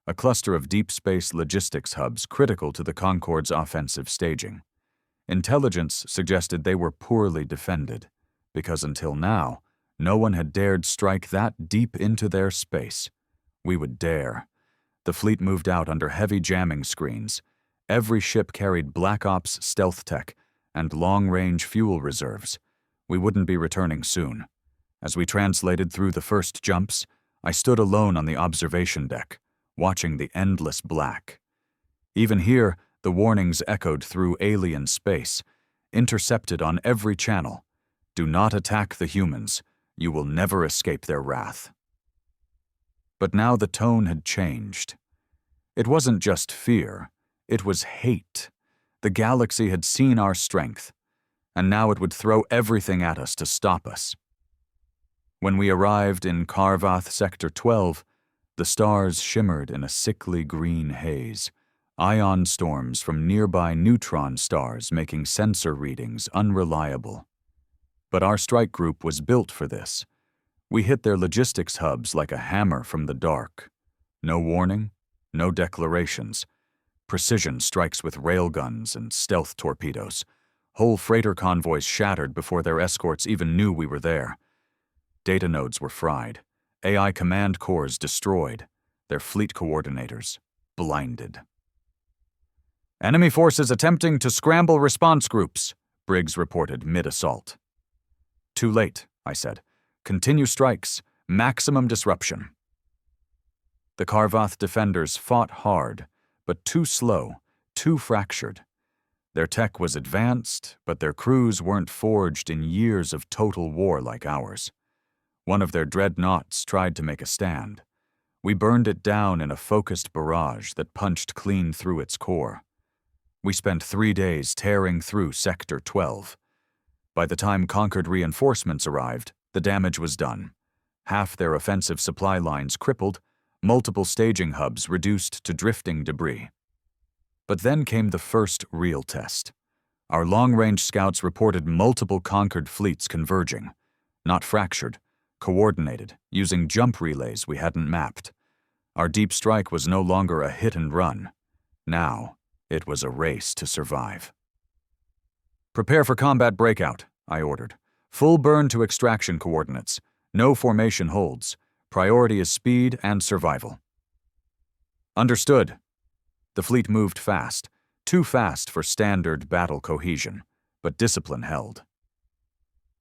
a cluster of deep space logistics hubs critical to the Concorde's offensive staging. Intelligence suggested they were poorly defended, because until now, no one had dared strike that deep into their space. We would dare. The fleet moved out under heavy jamming screens. Every ship carried Black Ops stealth tech and long-range fuel reserves. We wouldn't be returning soon. As we translated through the first jumps, I stood alone on the observation deck, watching the endless black. Even here, the warnings echoed through alien space, intercepted on every channel. "Do not attack the humans. You will never escape their wrath." But now the tone had changed. It wasn't just fear, it was hate. The galaxy had seen our strength, and now it would throw everything at us to stop us. When we arrived in Karvath Sector 12, the stars shimmered in a sickly green haze, ion storms from nearby neutron stars making sensor readings unreliable. But our strike group was built for this. We hit their logistics hubs like a hammer from the dark. No warning, no declarations. Precision strikes with railguns and stealth torpedoes. Whole freighter convoys shattered before their escorts even knew we were there. Data nodes were fried, AI command cores destroyed, their fleet coordinators blinded. "Enemy forces attempting to scramble response groups," Briggs reported mid-assault. "Too late," I said. "Continue strikes, maximum disruption." The Karvath defenders fought hard, but too slow, too fractured. Their tech was advanced, but their crews weren't forged in years of total war like ours. One of their dreadnoughts tried to make a stand. We burned it down in a focused barrage that punched clean through its core. We spent 3 days tearing through Sector 12. By the time Concord reinforcements arrived, the damage was done. Half their offensive supply lines crippled, multiple staging hubs reduced to drifting debris. But then came the first real test. Our long-range scouts reported multiple Concord fleets converging, not fractured, coordinated, using jump relays we hadn't mapped. Our deep strike was no longer a hit and run. Now, it was a race to survive. "Prepare for combat breakout," I ordered. "Full burn to extraction coordinates. No formation holds. Priority is speed and survival." "Understood." The fleet moved fast, too fast for standard battle cohesion, but discipline held.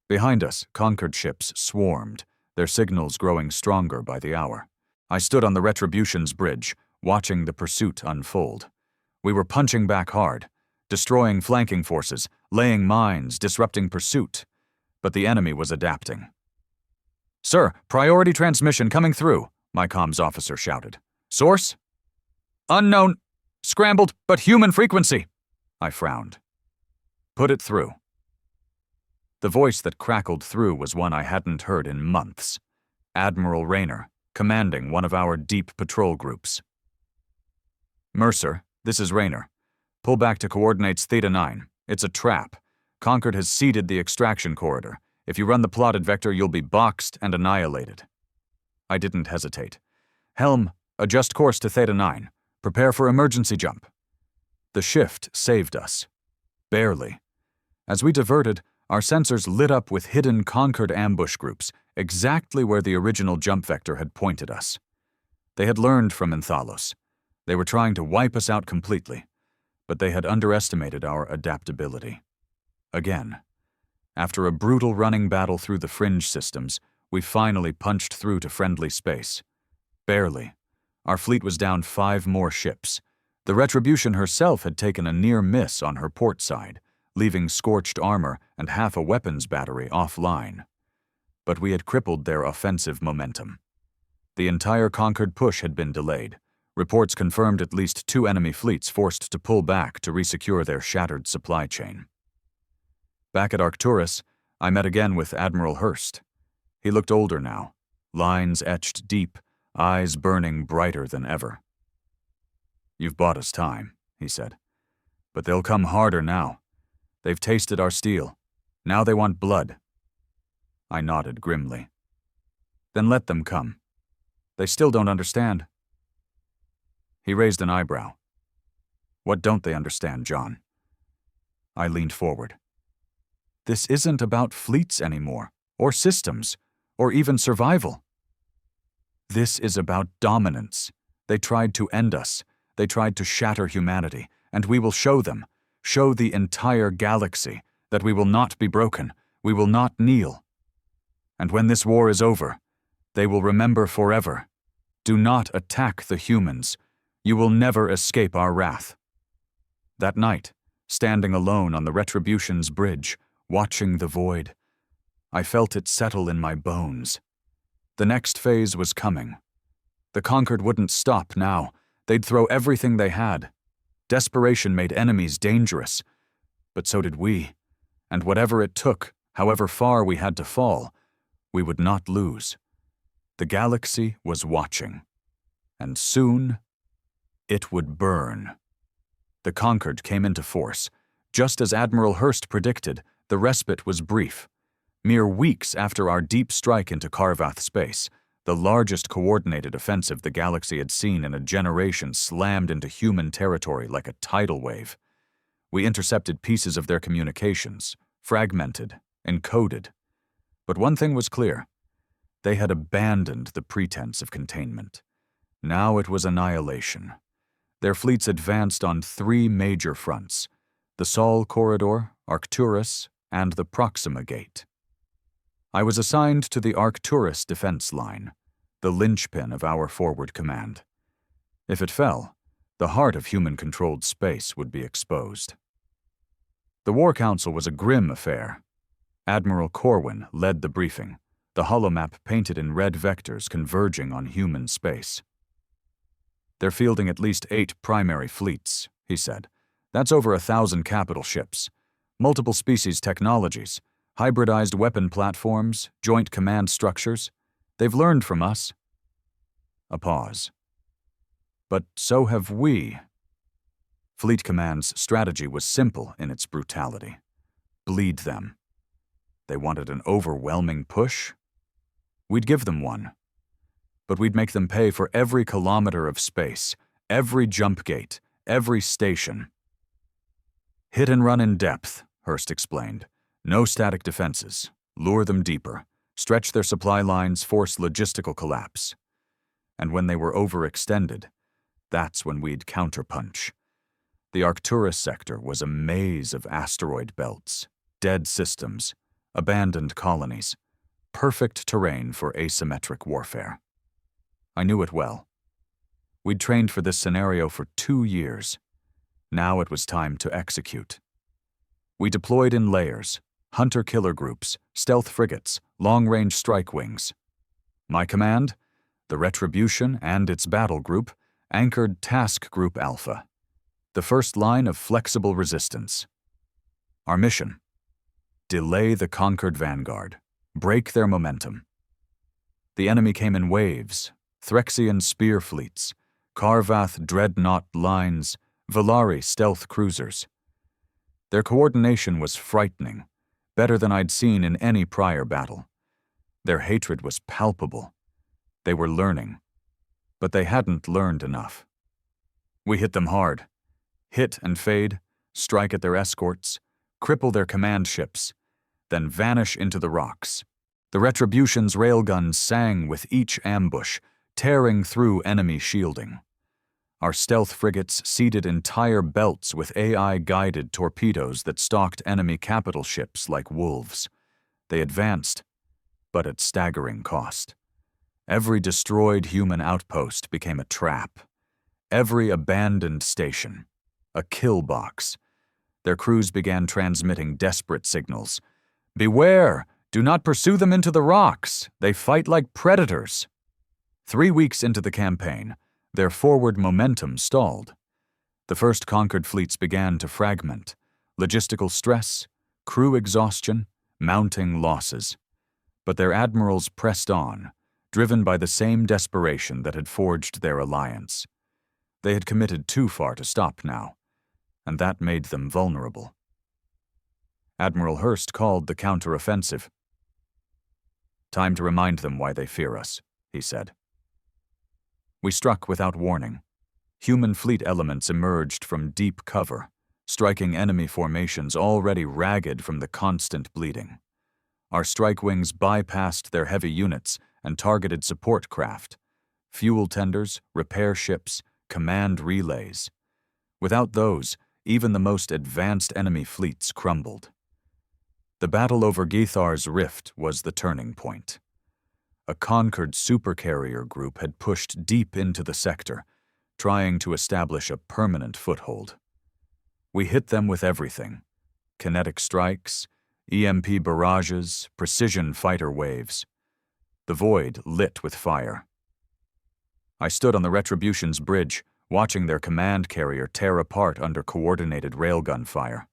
Behind us, Concord ships swarmed, their signals growing stronger by the hour. I stood on the Retribution's bridge, watching the pursuit unfold. We were punching back hard, destroying flanking forces, laying mines, disrupting pursuit. But the enemy was adapting. "Sir, priority transmission coming through," my comms officer shouted. "Source?" "Unknown. Scrambled, but human frequency." I frowned. "Put it through." The voice that crackled through was one I hadn't heard in months. Admiral Rayner, commanding one of our deep patrol groups. "Mercer, this is Rayner. Pull back to coordinates Theta 9. It's a trap. Concord has seeded the extraction corridor. If you run the plotted vector, you'll be boxed and annihilated." I didn't hesitate. "Helm, adjust course to Theta 9. Prepare for emergency jump." The shift saved us. Barely. As we diverted, our sensors lit up with hidden Concord ambush groups, exactly where the original jump vector had pointed us. They had learned from Nthalos. They were trying to wipe us out completely, but they had underestimated our adaptability. Again. After a brutal running battle through the fringe systems, we finally punched through to friendly space. Barely. Our fleet was down 5 more ships. The Retribution herself had taken a near miss on her port side, leaving scorched armor and half a weapons battery offline. But we had crippled their offensive momentum. The entire Concord push had been delayed, Reports confirmed at least 2 enemy fleets forced to pull back to resecure their shattered supply chain. Back at Arcturus, I met again with Admiral Hurst. He looked older now, lines etched deep, eyes burning brighter than ever. "You've bought us time," he said. "But they'll come harder now. They've tasted our steel. Now they want blood." I nodded grimly. "Then let them come. They still don't understand." He raised an eyebrow. "What don't they understand, John?" I leaned forward. "This isn't about fleets anymore, or systems, or even survival. This is about dominance. They tried to end us. They tried to shatter humanity, and we will show them, show the entire galaxy, that we will not be broken, we will not kneel. And when this war is over, they will remember forever. Do not attack the humans. You will never escape our wrath." That night, standing alone on the Retribution's bridge, watching the void, I felt it settle in my bones. The next phase was coming. The conquered wouldn't stop now. They'd throw everything they had. Desperation made enemies dangerous, but so did we. And whatever it took, however far we had to fall, we would not lose. The galaxy was watching. And soon, it would burn. The conquered came into force. Just as Admiral Hurst predicted, the respite was brief. Mere weeks after our deep strike into Karvath space, the largest coordinated offensive the galaxy had seen in a generation slammed into human territory like a tidal wave. We intercepted pieces of their communications, fragmented, encoded. But one thing was clear. They had abandoned the pretense of containment. Now it was annihilation. Their fleets advanced on 3 major fronts: the Sol Corridor, Arcturus, and the Proxima Gate. I was assigned to the Arcturus defense line, the linchpin of our forward command. If it fell, the heart of human-controlled space would be exposed. The War Council was a grim affair. Admiral Corwin led the briefing, the holomap painted in red vectors converging on human space. "They're fielding at least 8 primary fleets," he said. "That's over 1,000 capital ships, multiple species technologies, hybridized weapon platforms, joint command structures. They've learned from us." A pause. "But so have we." Fleet Command's strategy was simple in its brutality. Bleed them. They wanted an overwhelming push? We'd give them one. But we'd make them pay for every kilometer of space, every jump gate, every station. "Hit and run in depth," Hurst explained. "No static defenses. Lure them deeper. Stretch their supply lines, force logistical collapse." And when they were overextended, that's when we'd counterpunch. The Arcturus sector was a maze of asteroid belts, dead systems, abandoned colonies, perfect terrain for asymmetric warfare. I knew it well. We'd trained for this scenario for 2 years. Now it was time to execute. We deployed in layers, hunter-killer groups, stealth frigates, long-range strike wings. My command, the Retribution and its battle group, anchored Task Group Alpha, the first line of flexible resistance. Our mission: delay the conquered vanguard, break their momentum. The enemy came in waves, Threxian spear fleets, Karvath dreadnought lines, Valari stealth cruisers. Their coordination was frightening, better than I'd seen in any prior battle. Their hatred was palpable. They were learning, but they hadn't learned enough. We hit them hard. Hit and fade, strike at their escorts, cripple their command ships, then vanish into the rocks. The Retribution's railguns sang with each ambush, tearing through enemy shielding. Our stealth frigates seeded entire belts with AI-guided torpedoes that stalked enemy capital ships like wolves. They advanced, but at staggering cost. Every destroyed human outpost became a trap. Every abandoned station, a kill box. Their crews began transmitting desperate signals. "Beware! Do not pursue them into the rocks! They fight like predators!" 3 weeks into the campaign, Their forward momentum stalled. The first conquered fleets began to fragment. Logistical stress, crew exhaustion, mounting losses. But their admirals pressed on, driven by the same desperation that had forged their alliance. They had committed too far to stop now, and that made them vulnerable. Admiral Hurst called the counteroffensive. "Time to remind them why they fear us," he said. We struck without warning. Human fleet elements emerged from deep cover, striking enemy formations already ragged from the constant bleeding. Our strike wings bypassed their heavy units and targeted support craft, fuel tenders, repair ships, command relays. Without those, even the most advanced enemy fleets crumbled. The battle over Gethar's Rift was the turning point. A conquered supercarrier group had pushed deep into the sector, trying to establish a permanent foothold. We hit them with everything: kinetic strikes, EMP barrages, precision fighter waves. The void lit with fire. I stood on the Retribution's bridge, watching their command carrier tear apart under coordinated railgun fire.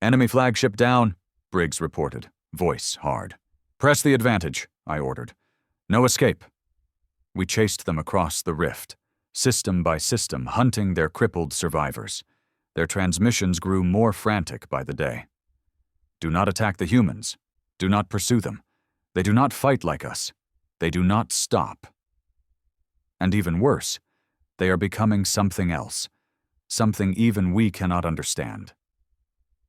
"Enemy flagship down," Briggs reported, voice hard. "Press the advantage," I ordered. "No escape." We chased them across the rift, system by system, hunting their crippled survivors. Their transmissions grew more frantic by the day. "Do not attack the humans. Do not pursue them. They do not fight like us. They do not stop." And even worse, they are becoming something else, something even we cannot understand.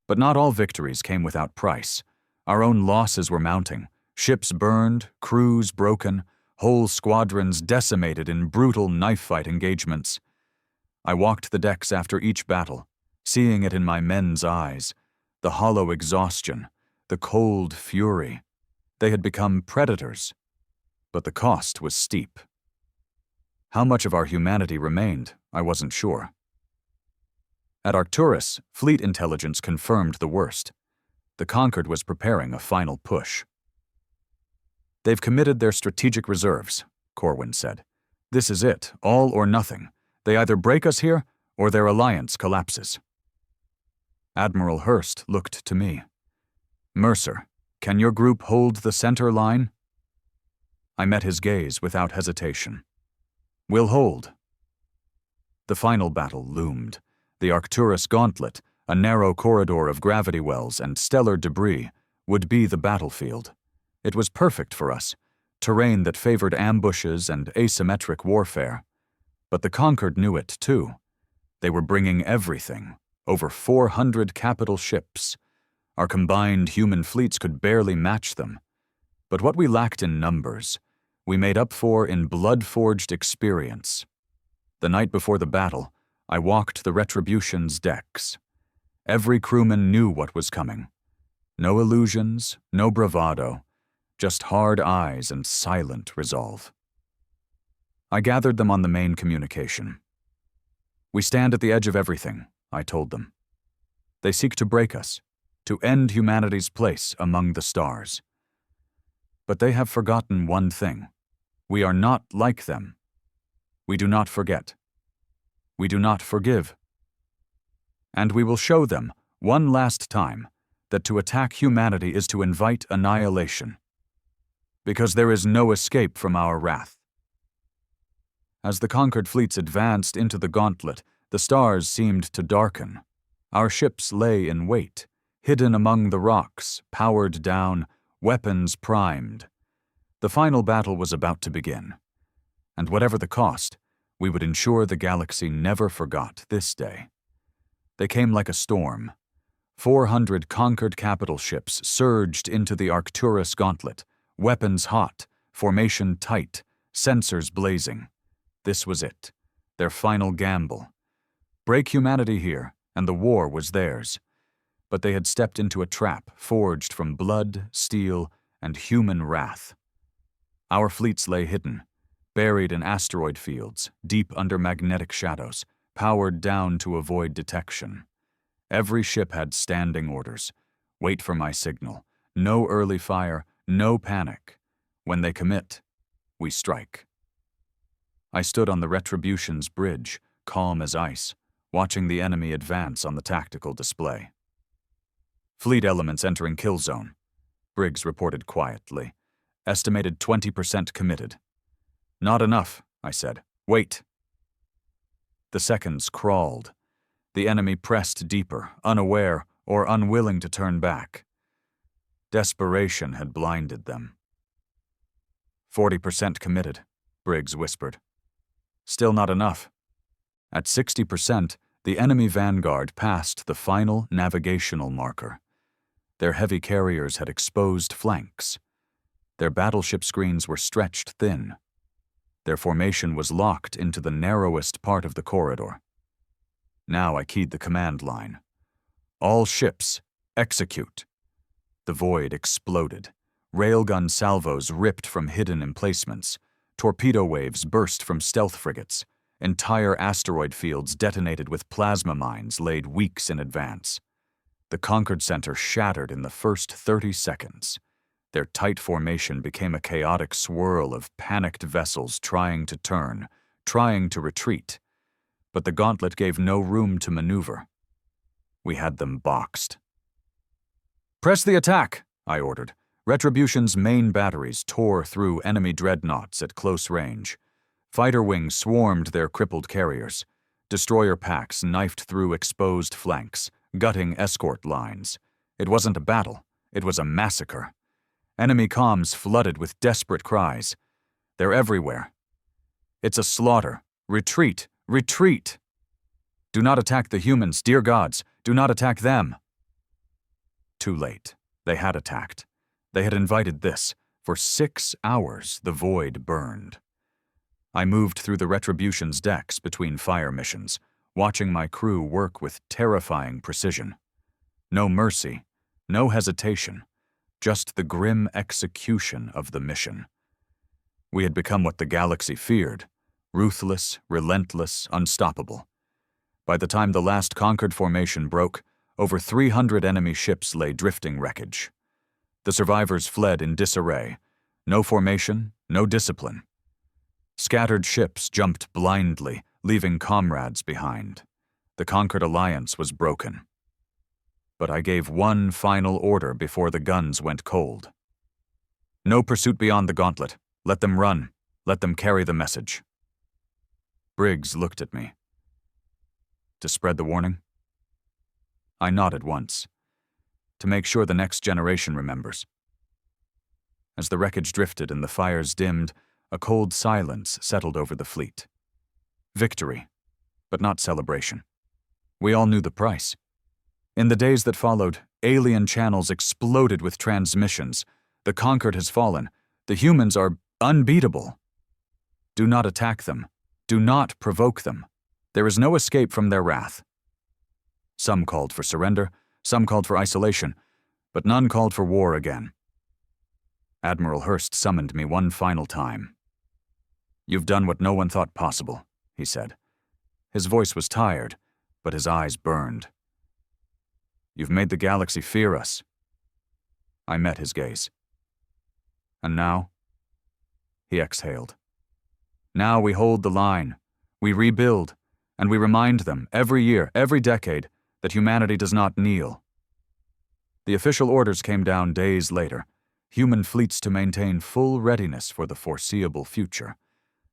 But not all victories came without price. Our own losses were mounting. Ships burned, crews broken, whole squadrons decimated in brutal knife-fight engagements. I walked the decks after each battle, seeing it in my men's eyes, the hollow exhaustion, the cold fury. They had become predators, but the cost was steep. How much of our humanity remained, I wasn't sure. At Arcturus, fleet intelligence confirmed the worst. The Conquered was preparing a final push. "They've committed their strategic reserves," Corwin said. "This is it, all or nothing. They either break us here, or their alliance collapses." Admiral Hurst looked to me. "Mercer, can your group hold the center line?" I met his gaze without hesitation. "We'll hold." The final battle loomed. The Arcturus gauntlet, a narrow corridor of gravity wells and stellar debris, would be the battlefield. It was perfect for us, terrain that favored ambushes and asymmetric warfare. But the Conquered knew it, too. They were bringing everything, over 400 capital ships. Our combined human fleets could barely match them. But what we lacked in numbers, we made up for in blood-forged experience. The night before the battle, I walked the Retribution's decks. Every crewman knew what was coming. No illusions, no bravado, just hard eyes and silent resolve. I gathered them on the main communication. "We stand at the edge of everything," I told them. "They seek to break us, to end humanity's place among the stars. But they have forgotten one thing. We are not like them. We do not forget. We do not forgive. And we will show them, one last time, that to attack humanity is to invite annihilation. Because there is no escape from our wrath." As the Conquered fleets advanced into the gauntlet, the stars seemed to darken. Our ships lay in wait, hidden among the rocks, powered down, weapons primed. The final battle was about to begin. And whatever the cost, we would ensure the galaxy never forgot this day. They came like a storm. 400 Conquered capital ships surged into the Arcturus gauntlet, weapons hot, formation tight, sensors blazing. This was it, their final gamble. Break humanity here, and the war was theirs. But they had stepped into a trap forged from blood, steel, and human wrath. Our fleets lay hidden, buried in asteroid fields, deep under magnetic shadows, powered down to avoid detection. Every ship had standing orders. Wait for my signal. No early fire, no panic. When they commit, we strike. I stood on the Retribution's bridge, calm as ice, watching the enemy advance on the tactical display. Fleet elements entering kill zone, Briggs reported quietly. Estimated 20% committed. Not enough, I said. Wait. The seconds crawled. The enemy pressed deeper, unaware or unwilling to turn back. Desperation had blinded them. 40% committed, Briggs whispered. Still not enough. At 60%, the enemy vanguard passed the final navigational marker. Their heavy carriers had exposed flanks. Their battleship screens were stretched thin. Their formation was locked into the narrowest part of the corridor. Now I keyed the command line. All ships, execute. The void exploded. Railgun salvos ripped from hidden emplacements. Torpedo waves burst from stealth frigates. Entire asteroid fields detonated with plasma mines laid weeks in advance. The conquered center shattered in the first 30 seconds. Their tight formation became a chaotic swirl of panicked vessels trying to turn, trying to retreat. But the gauntlet gave no room to maneuver. We had them boxed. Press the attack, I ordered. Retribution's main batteries tore through enemy dreadnoughts at close range. Fighter wings swarmed their crippled carriers. Destroyer packs knifed through exposed flanks, gutting escort lines. It wasn't a battle, it was a massacre. Enemy comms flooded with desperate cries. They're everywhere. It's a slaughter. Retreat! Retreat! Do not attack the humans, dear gods. Do not attack them. Too late. They had attacked. They had invited this. For 6 hours, the void burned. I moved through the Retribution's decks between fire missions, watching my crew work with terrifying precision. No mercy, no hesitation, just the grim execution of the mission. We had become what the galaxy feared, ruthless, relentless, unstoppable. By the time the last conquered formation broke, over 300 enemy ships lay drifting wreckage. The survivors fled in disarray. No formation, no discipline. Scattered ships jumped blindly, leaving comrades behind. The conquered alliance was broken. But I gave one final order before the guns went cold. No pursuit beyond the gauntlet. Let them run. Let them carry the message. Briggs looked at me. To spread the warning? I nodded once. To make sure the next generation remembers. As the wreckage drifted and the fires dimmed, a cold silence settled over the fleet. Victory, but not celebration. We all knew the price. In the days that followed, alien channels exploded with transmissions. The conquered has fallen. The humans are unbeatable. Do not attack them. Do not provoke them. There is no escape from their wrath. Some called for surrender, some called for isolation, but none called for war again. Admiral Hurst summoned me one final time. You've done what no one thought possible, he said. His voice was tired, but his eyes burned. You've made the galaxy fear us. I met his gaze. And now? He exhaled. Now we hold the line. We rebuild, and we remind them every year, every decade, that humanity does not kneel. The official orders came down days later. Human fleets to maintain full readiness for the foreseeable future.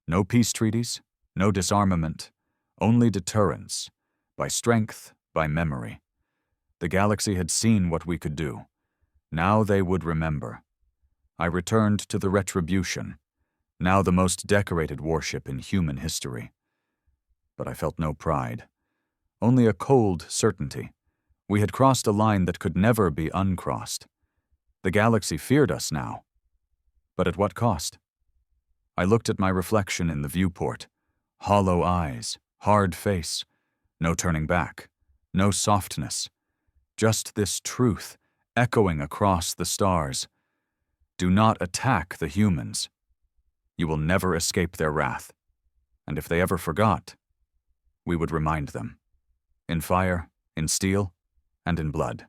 No peace treaties, no disarmament, only deterrence, by strength, by memory. The galaxy had seen what we could do. Now they would remember. I returned to the Retribution, now the most decorated warship in human history. But I felt no pride, only a cold certainty. We had crossed a line that could never be uncrossed. The galaxy feared us now. But at what cost? I looked at my reflection in the viewport. Hollow eyes, hard face, no turning back, no softness. Just this truth, echoing across the stars. Do not attack the humans. You will never escape their wrath. And if they ever forgot, we would remind them. In fire, in steel, and in blood.